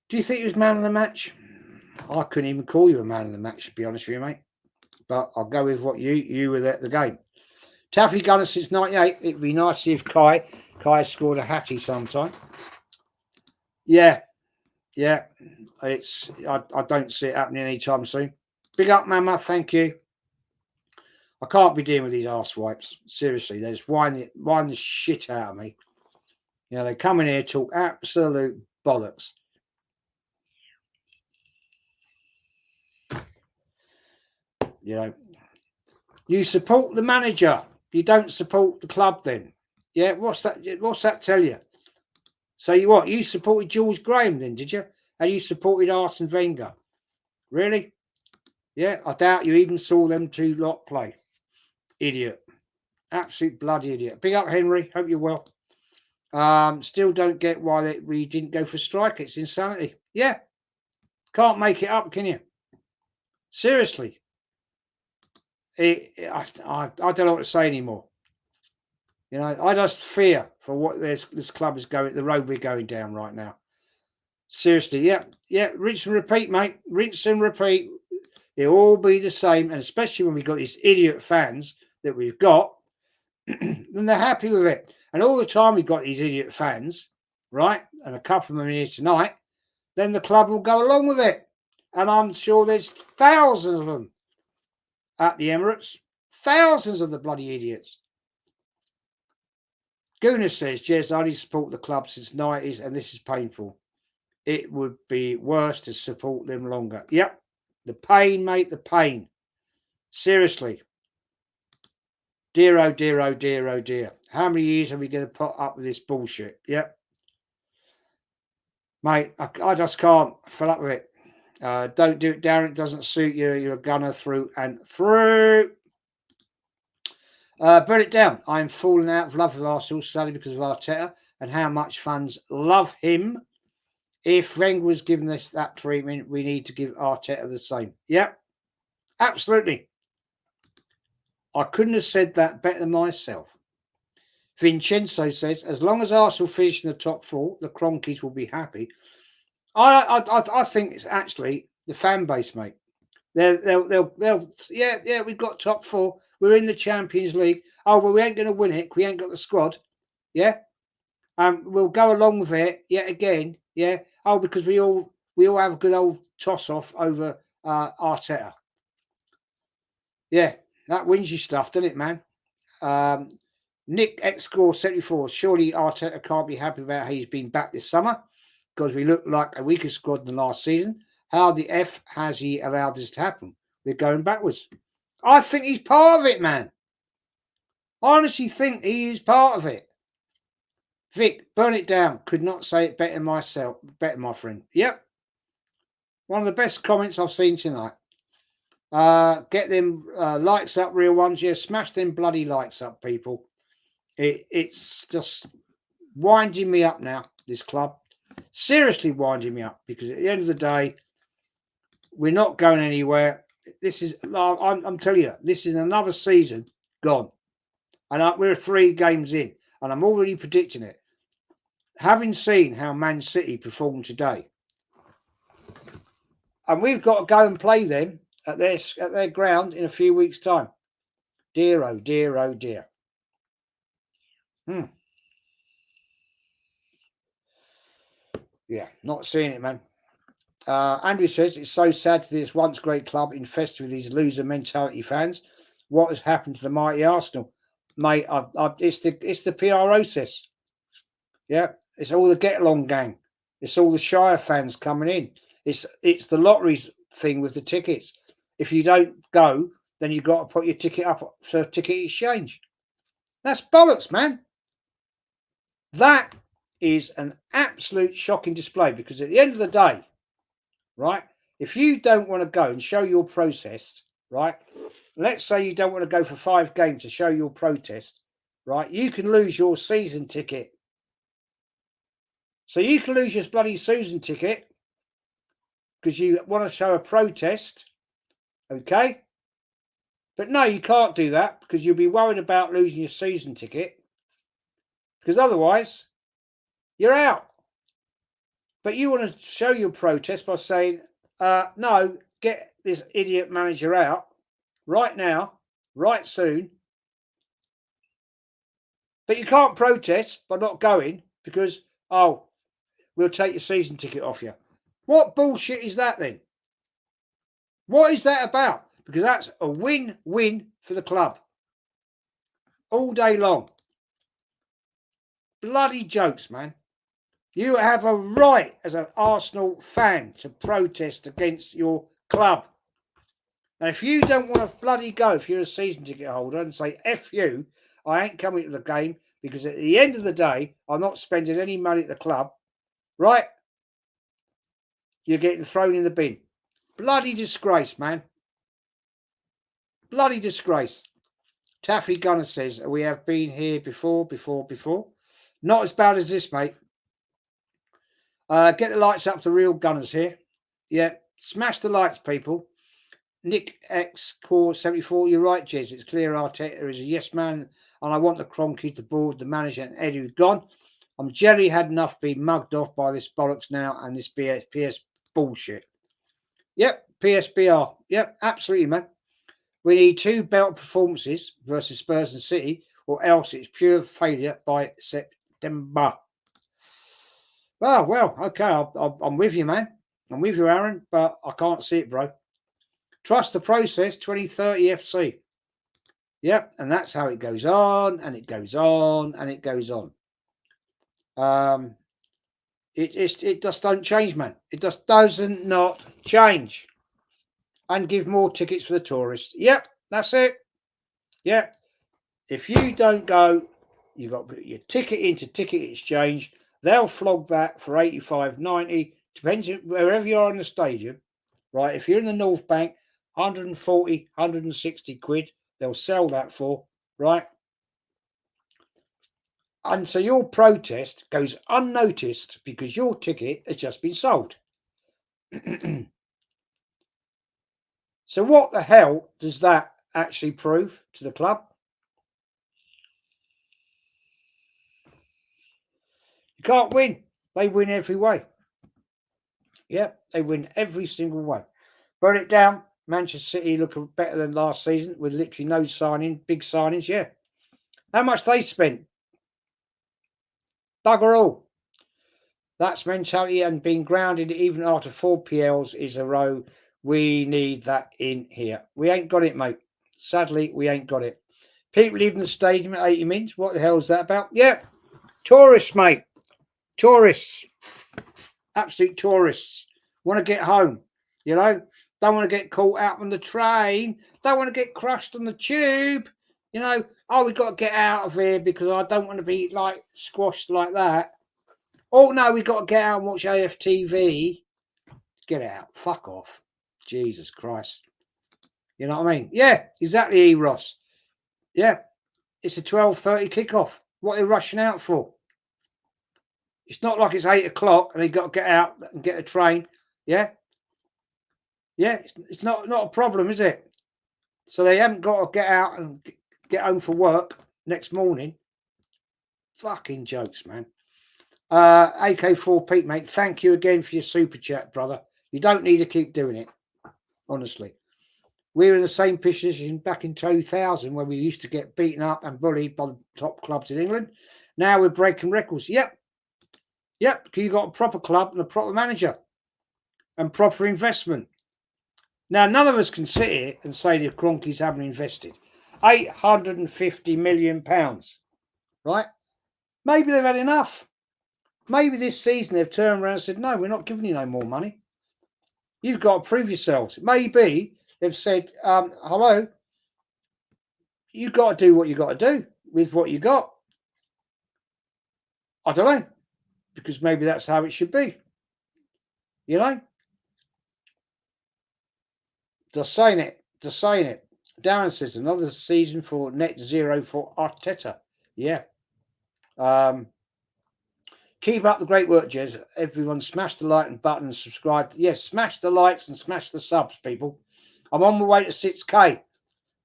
[SPEAKER 2] Do you think he was man of the match? I couldn't even call you a man of the match, to be honest with you, mate. But I'll go with what you were at the game. Taffy Gunner since 98. It'd be nice if Kai scored a hattie sometime. Yeah. I don't see it happening anytime soon. Big up, Mama. Thank you. I can't be dealing with these arse wipes. Seriously, they just whine the shit out of me. You know, they come in here talk absolute bollocks. You know, you support the manager. You don't support the club then. Yeah, what's that tell you? So you supported George Graham then, did you? And you supported Arsene Wenger. Really? Yeah, I doubt you even saw them two lot play. Idiot. Absolute bloody idiot. Big up, Henry. Hope you're well. Still don't get why we didn't go for strike. It's insanity. Yeah. Can't make it up, can you? Seriously. I don't know what to say anymore. You know, I just fear for what this club is going, the road we're going down right now. Seriously, yeah. Rinse and repeat, mate. Rinse and repeat. It'll all be the same, and especially when we've got these idiot fans that we've got, then they're happy with it. And all the time we've got these idiot fans, right? And a couple of them here tonight, then the club will go along with it. And I'm sure there's thousands of them at the Emirates. Thousands of the bloody idiots. Gooner says, Jez, I only support the club since 90s, and this is painful. It would be worse to support them longer. Yep. The pain, mate, the pain. Seriously. Dear, oh dear, oh dear, oh dear. How many years are we going to put up with this bullshit? Yep. Mate, I just can't fill up with it. Don't do it, Darren. It doesn't suit you. You're a gunner through and through. Burn it down. I'm falling out of love with Arsenal, sadly, because of Arteta and how much fans love him. If Wenger was giving us that treatment, we need to give Arteta the same. Yep, absolutely. I couldn't have said that better than myself. Vincenzo says, as long as Arsenal finish in the top four, the Cronkies will be happy. I think it's actually the fan base, mate. They'll we've got top four. We're in the Champions League. Oh, well, we ain't going to win it. We ain't got the squad. Yeah. We'll go along with it yet again. Yeah. Oh, because we all have a good old toss off over Arteta. Yeah, that wins you stuff, doesn't it, man? Nick X-Score 74. Surely Arteta can't be happy about how he's been back this summer because we look like a weaker squad than last season. How the F has he allowed this to happen? We're going backwards. I think he's part of it, man. I honestly think he is part of it. Vic, burn it down. Could not say it better myself. Better, my friend. Yep. One of the best comments I've seen tonight. Get them likes up, real ones. Yeah, smash them bloody likes up, people. It's just winding me up now, this club. Seriously winding me up because at the end of the day, we're not going anywhere. This is, I'm telling you, this is another season gone. And we're 3 games in, and I'm already predicting it. having seen how Man City performed today, and we've got to go and play them at their ground in a few weeks' time. Dear, oh dear, oh dear. Yeah, not seeing it, man. Andrew says, it's so sad to see this once great club infested with these loser mentality fans. What has happened to the mighty Arsenal? Mate, it's the PROCess. Yeah, it's all the get along gang. It's all the Shire fans coming in. It's the lotteries thing with the tickets. If you don't go, then you've got to put your ticket up for ticket exchange. That's bollocks, man. That is an absolute shocking display, because at the end of the day, right, if you don't want to go and show your protest, right, let's say you don't want to go for 5 games to show your protest, right, you can lose your season ticket. So you can lose your bloody season ticket because you want to show a protest, okay? But no, you can't do that, because you'll be worried about losing your season ticket, because otherwise you're out. But you want to show your protest by saying, no, get this idiot manager out right now, right soon. But you can't protest by not going because, oh, we'll take your season ticket off you. What bullshit is that then? What is that about? Because that's a win-win for the club. All day long. Bloody jokes, man. You have a right as an Arsenal fan to protest against your club. And if you don't want to bloody go, if you're a season ticket holder, and say, F you, I ain't coming to the game, because at the end of the day, I'm not spending any money at the club, right? You're getting thrown in the bin. Bloody disgrace, man. Bloody disgrace. Taffy Gunner says, we have been here before. Not as bad as this, mate. Get the lights up for the real gunners here. Yeah, smash the lights, people. Nick X Core 74, you're right, Jez. It's clear Arteta is a yes man, and I want the Cronky, the board, the manager, and Eddie gone. I'm jelly had enough being mugged off by this bollocks now and this PS bullshit. Yep, PSBR. Yep, absolutely, man. We need 2 belt performances versus Spurs and City, or else it's pure failure by September. Oh, well, okay, I'm with you, man. I'm with you, Aaron, but I can't see it, bro. Trust the process, 2030 FC. Yep, and that's how it goes on, and it goes on, and it goes on. It just don't change, man. It just doesn't not change. And give more tickets for the tourists. Yep, that's it. Yep. If you don't go, you've got to put your ticket into ticket exchange. They'll flog that for 85, 90, depends wherever you are in the stadium, right? If you're in the North Bank, 140, 160 quid, they'll sell that for, right? And so your protest goes unnoticed because your ticket has just been sold. So what the hell does that actually prove to the club? You can't win. They win every way. Yep, they win every single way. Burn it down. Manchester City look better than last season with literally no big signings. Yeah. How much they spent? Bugger all. That's mentality, and being grounded even after 4 PLs is a row. We need that in here. We ain't got it, mate. Sadly, we ain't got it. People leaving the stadium at 80 minutes. What the hell is that about? Yeah. Tourists, mate. Tourists. Absolute tourists. Want to get home. You know? Don't want to get caught out on the train. Don't want to get crushed on the tube. You know? Oh, we've got to get out of here because I don't want to be like squashed like that. Oh, no, we've got to get out and watch AFTV. Get out. Fuck off. Jesus Christ. You know what I mean? Yeah, exactly, E. Ross. Yeah, it's a 12:30 kickoff. What are they rushing out for? It's not like it's 8 o'clock and they've got to get out and get a train. Yeah? Yeah, it's not a problem, is it? So they haven't got to get out and get home for work next morning. Fucking jokes, man. AK4 Pete, mate, thank you again for your super chat, brother. You don't need to keep doing it, honestly. We were in the same position back in 2000 when we used to get beaten up and bullied by the top clubs in England. Now we're breaking records. Yep, because you got a proper club and a proper manager and proper investment. Now, none of us can sit here and say the Cronkies haven't invested £850 million, right? Maybe they've had enough. Maybe this season they've turned around and said, no, we're not giving you no more money. You've got to prove yourselves. Maybe they've said, hello, you've got to do what you've got to do with what you got. I don't know, because maybe that's how it should be. You know? Just saying it. Darren says, another season for net zero for Arteta. Yeah. Keep up the great work, Jez. Everyone smash the like and button and subscribe. Yes, smash the likes and smash the subs, people. I'm on my way to 6K.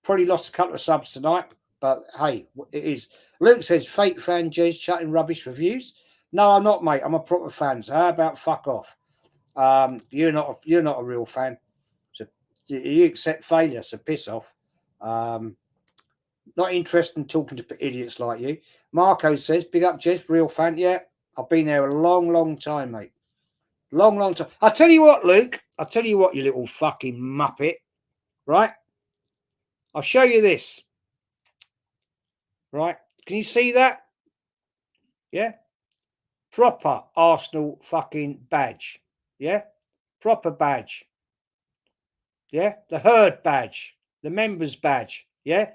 [SPEAKER 2] Probably lost a couple of subs tonight, but hey, it is. Luke says, fake fan Jez chatting rubbish reviews. No, I'm not, mate. I'm a proper fan. So how about fuck off? You're not a real fan. So you accept failure, so piss off. Not interested in talking to idiots like you. Marco says, big up Jez, real fan. Yeah, I've been there a long time, mate. Long time. I'll tell you what, Luke. I'll tell you what, you little fucking muppet. Right? I'll show you this. Right? Can you see that? Yeah? Proper Arsenal fucking badge. Yeah? Proper badge. Yeah? The herd badge. The members badge. Yeah?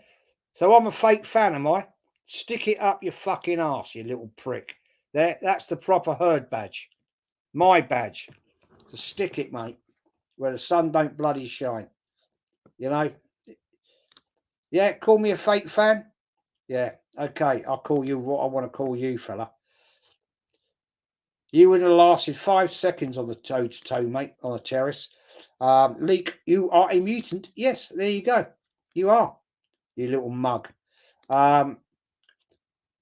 [SPEAKER 2] So I'm a fake fan, am I? Stick it up your fucking arse, you little prick. There, that's the proper herd badge. My badge. So stick it, mate, where the sun don't bloody shine. You know? Yeah, call me a fake fan. Yeah, okay, I'll call you what I want to call you, fella. You would have lasted 5 seconds on the toe-to-toe, mate, on a terrace. Leak, you are a mutant. Yes, there you go. You are, you little mug.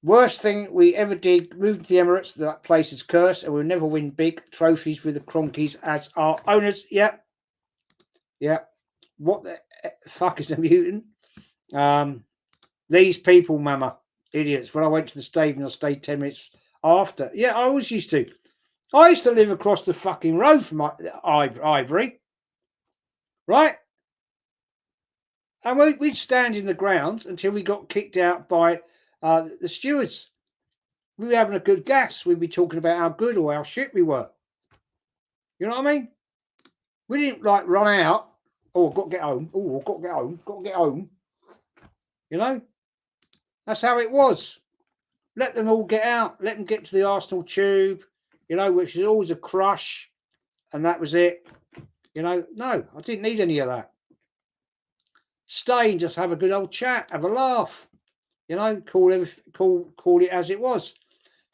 [SPEAKER 2] Worst thing we ever did, moved to the Emirates. That place is cursed and we'll never win big trophies with the Cronkies as our owners. Yeah. What the fuck is a mutant? These people, mama, idiots. When I went to the stadium, I stayed 10 minutes after. Yeah, I always used to. I used to live across the fucking road from Ivory. Right? And we'd stand in the grounds until we got kicked out by the stewards. We were having a good gas. We'd be talking about how good or how shit we were. You know what I mean? We didn't like run out. Oh, I've got to get home. Oh, I've got to get home. Got to get home. You know? That's how it was. Let them all get out. Let them get to the Arsenal tube, you know, which is always a crush. And that was it. You know, no, I didn't need any of that. Stay and just have a good old chat, have a laugh. You know, call it as it was.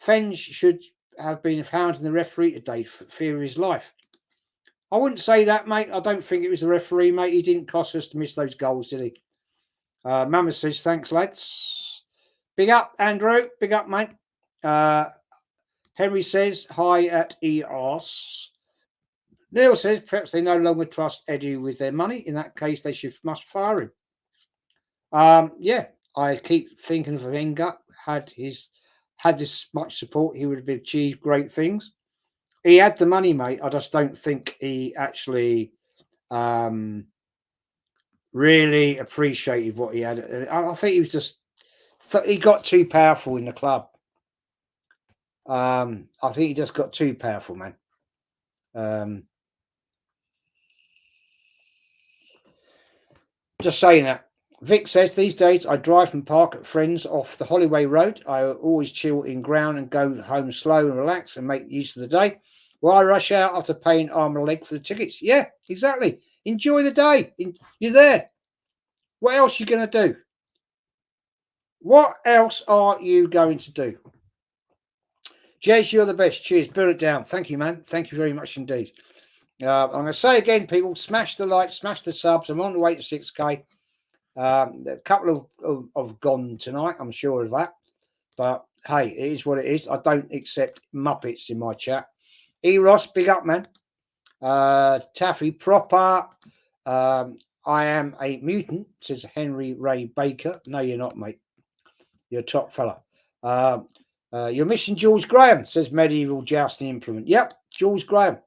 [SPEAKER 2] Fenge should have been hounding the referee today for fear of his life. I wouldn't say that, mate. I don't think it was the referee, mate. He didn't cost us to miss those goals, did he? Mama says, thanks, lads. Big up, Andrew. Big up, mate. Henry says, hi at EOS. Neil says, perhaps they no longer trust Eddie with their money. In that case, they must fire him. Yeah, I keep thinking of Wenger. Had this much support, he would have achieved great things. He had the money, mate. I just don't think he actually really appreciated what he had. I think he was he got too powerful in the club. I think he just got too powerful, man. Just saying that. Vic says, these days I drive and park at friends off the Holloway Road. I always chill in ground and go home slow and relax and make use of the day. Well, I rush out after paying arm and a leg for the tickets. Yeah, exactly. Enjoy the day. You're there. What else are you going to do? What else are you going to do? Jez, you're the best. Cheers. Burn it down. Thank you, man. Thank you very much indeed. I'm going to say again, people, smash the like, smash the subs. I'm on the way to 6K. A couple of gone tonight, I'm sure of that. But hey, it is what it is. I don't accept Muppets in my chat. Ross, big up, man. Taffy proper. I am a mutant, says Henry Ray Baker. No, you're not, mate. You're a top fella. You're missing George Graham, says Medieval Jousting Implement. Yep, George Graham.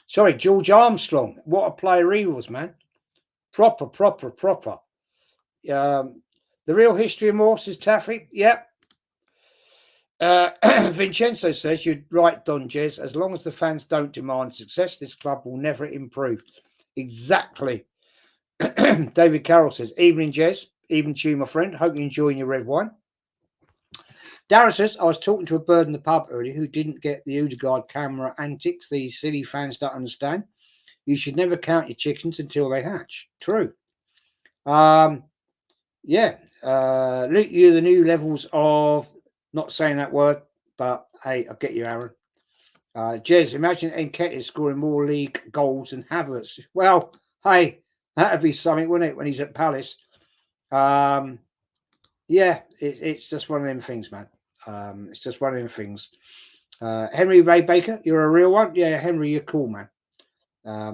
[SPEAKER 2] Sorry, George Armstrong. What a player he was, man. Proper. The real history of more, says Taffy. Yep. Vincenzo says, you're right, Don Jez. As long as the fans don't demand success, this club will never improve. Exactly. David Carroll says, evening, Jez. Evening to you, my friend. Hope you're enjoying your red wine. Darren says, I was talking to a bird in the pub earlier who didn't get the Odegaard camera antics. These silly fans don't understand. You should never count your chickens until they hatch. True. Yeah. Luke, you the new levels of not saying that word, but hey, I'll get you, Aaron. Jez, imagine Nketiah scoring more league goals than Havertz. Well, hey, that'd be something, wouldn't it, when he's at Palace? Yeah, it's just one of them things, man. It's just one of them things. Henry Ray Baker, you're a real one. Yeah, Henry, you're cool, man.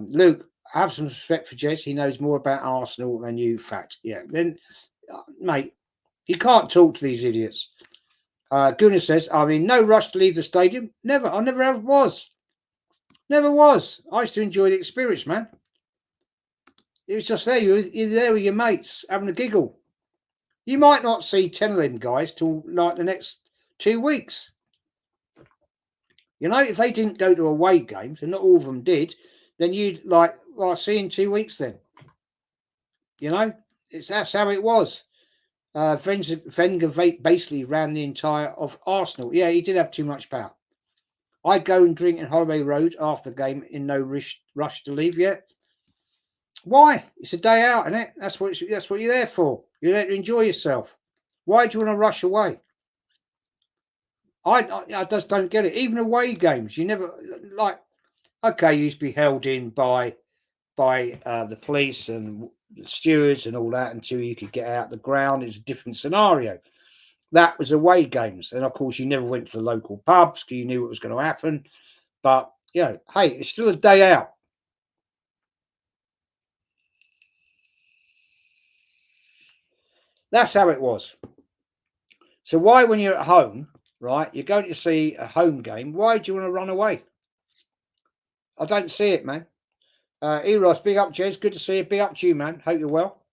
[SPEAKER 2] Luke, have some respect for Jez. He knows more about Arsenal than you. Fact. Yeah. Then, mate, you can't talk to these idiots. Gunnar says, I mean, no rush to leave the stadium. Never. I never ever was. Never was. I used to enjoy the experience, man. It was just there. You're there with your mates having a giggle. You might not see 10 of them guys till like the next 2 weeks. You know, if they didn't go to away games, and not all of them did, then you'd like, well, I'll see you in 2 weeks then. You know, that's how it was. Wenger basically ran the entire of Arsenal. Yeah, he did have too much power. I'd go and drink in Holloway Road after the game in no rush to leave yet. Why? It's a day out, isn't it? That's what you're there for. You're there to enjoy yourself. Why do you want to rush away? I just don't get it. Even away games, you never like. Okay, you used to be held in by the police and the stewards and all that until you could get out the ground. It's a different scenario. That was away games, and of course, you never went to the local pubs because you knew what was going to happen. But you know, hey, it's still a day out. That's how it was. So why, when you're at home, right, you're going to see a home game, why do you want to run away? I don't see it, man. Eros, big up, Jez. Good to see you. Big up to you, man. Hope you're well.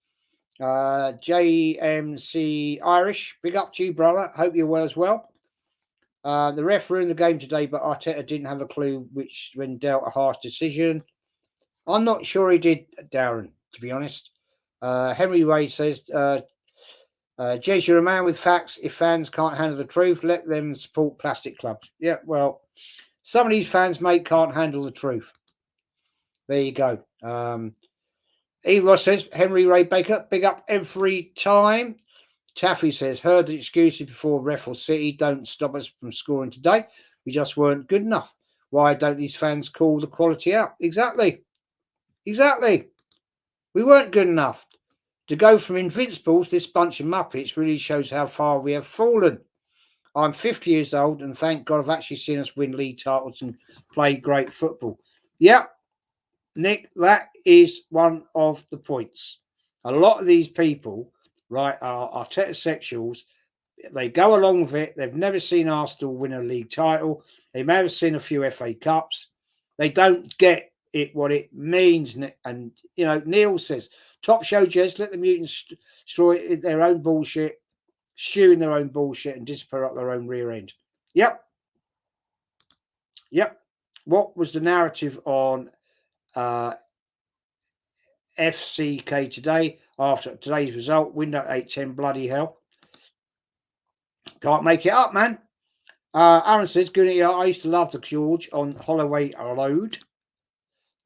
[SPEAKER 2] JMC Irish, big up to you, brother. Hope you're well as well. The ref ruined the game today, but Arteta didn't have a clue when dealt a harsh decision. I'm not sure he did, Darren, to be honest. Henry Ray says, Jez, you're a man with facts. If fans can't handle the truth, let them support plastic clubs. Yeah, well, some of these fans, mate, can't handle the truth. There you go. Ross says, Henry Ray Baker, big up every time. Taffy says, heard the excuses before ref or City don't stop us from scoring today. We just weren't good enough. Why don't these fans call the quality out? Exactly. We weren't good enough. To go from invincibles, this bunch of Muppets really shows how far we have fallen. I'm 50 years old, and thank God I've actually seen us win league titles and play great football. Yep, Nick, that is one of the points. A lot of these people, right, are heterosexuals. They go along with it. They've never seen Arsenal win a league title. They may have seen a few FA Cups. They don't get it, what it means. And, you know, Neil says, top show, Jez, let the mutants destroy their own bullshit, stew in their own bullshit and disappear up their own rear end. Yep. What was the narrative on FCK today after today's result? Window 8-10, bloody hell. Can't make it up, man. Aaron says, good. I used to love the George on Holloway Road.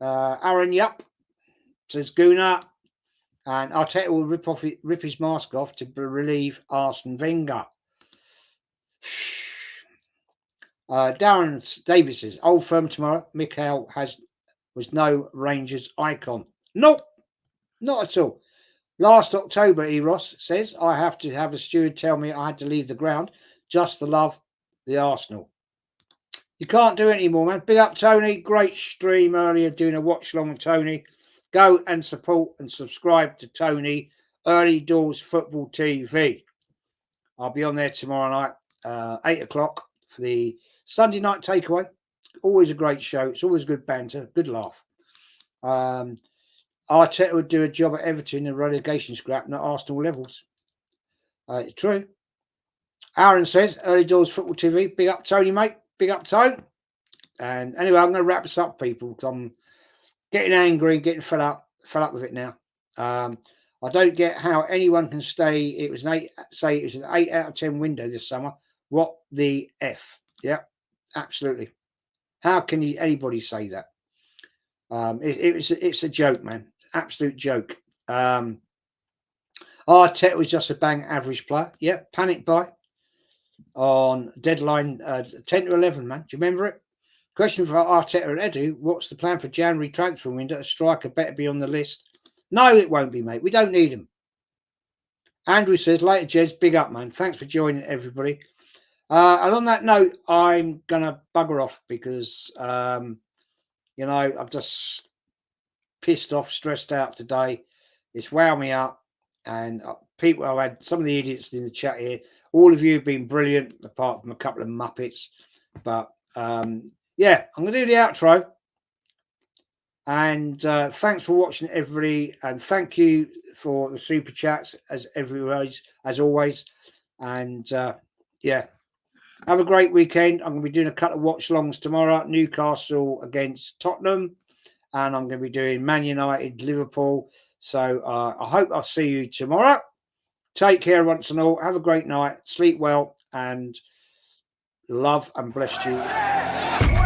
[SPEAKER 2] Aaron, yep, says Guna. And Arteta will rip his mask off to relieve Arsene Wenger. Darren Davis says, Old Firm tomorrow. Mikel was no Rangers icon. Nope, not at all. Last October, Eros says, I have to have a steward tell me I had to leave the ground Just the love, the Arsenal. You can't do it anymore, man. Big up, Tony. Great stream earlier doing a watch along with Tony. Go and support and subscribe to Tony, Early Doors Football TV. I'll be on there tomorrow night, 8 o'clock for the Sunday night takeaway. Always a great show. It's always good banter, good laugh. Arteta would do a job at Everton in relegation scrap, not Arsenal levels. It's true. Aaron says, Early Doors Football TV. Big up, Tony, mate. Big up, Tone. And anyway, I'm going to wrap this up, people, because I'm getting angry, getting fed up with it now. I don't get how anyone can say it was an 8 out of 10 window this summer. What the F? Yeah, absolutely. How can anybody say that? It's a joke, man. Absolute joke. Arteta was just a bang average player. Yeah, panic buy on deadline 10 to 11, man. Do you remember it? Question for Arteta and Edu: what's the plan for January transfer window? A striker better be on the list. No, it won't be, mate. We don't need him. Andrew says, later, Jez, big up, man. Thanks for joining, everybody. And on that note, I'm going to bugger off because, you know, I'm just pissed off, stressed out today. It's wound me up. And people, I've had some of the idiots in the chat here. All of you have been brilliant, apart from a couple of muppets. But, yeah, I'm going to do the outro. And thanks for watching, everybody. And thank you for the super chats, as always. And, yeah, have a great weekend. I'm going to be doing a couple of watch-alongs tomorrow. Newcastle against Tottenham. And I'm going to be doing Man United, Liverpool. So I hope I'll see you tomorrow. Take care once and all. Have a great night. Sleep well. And love and bless you.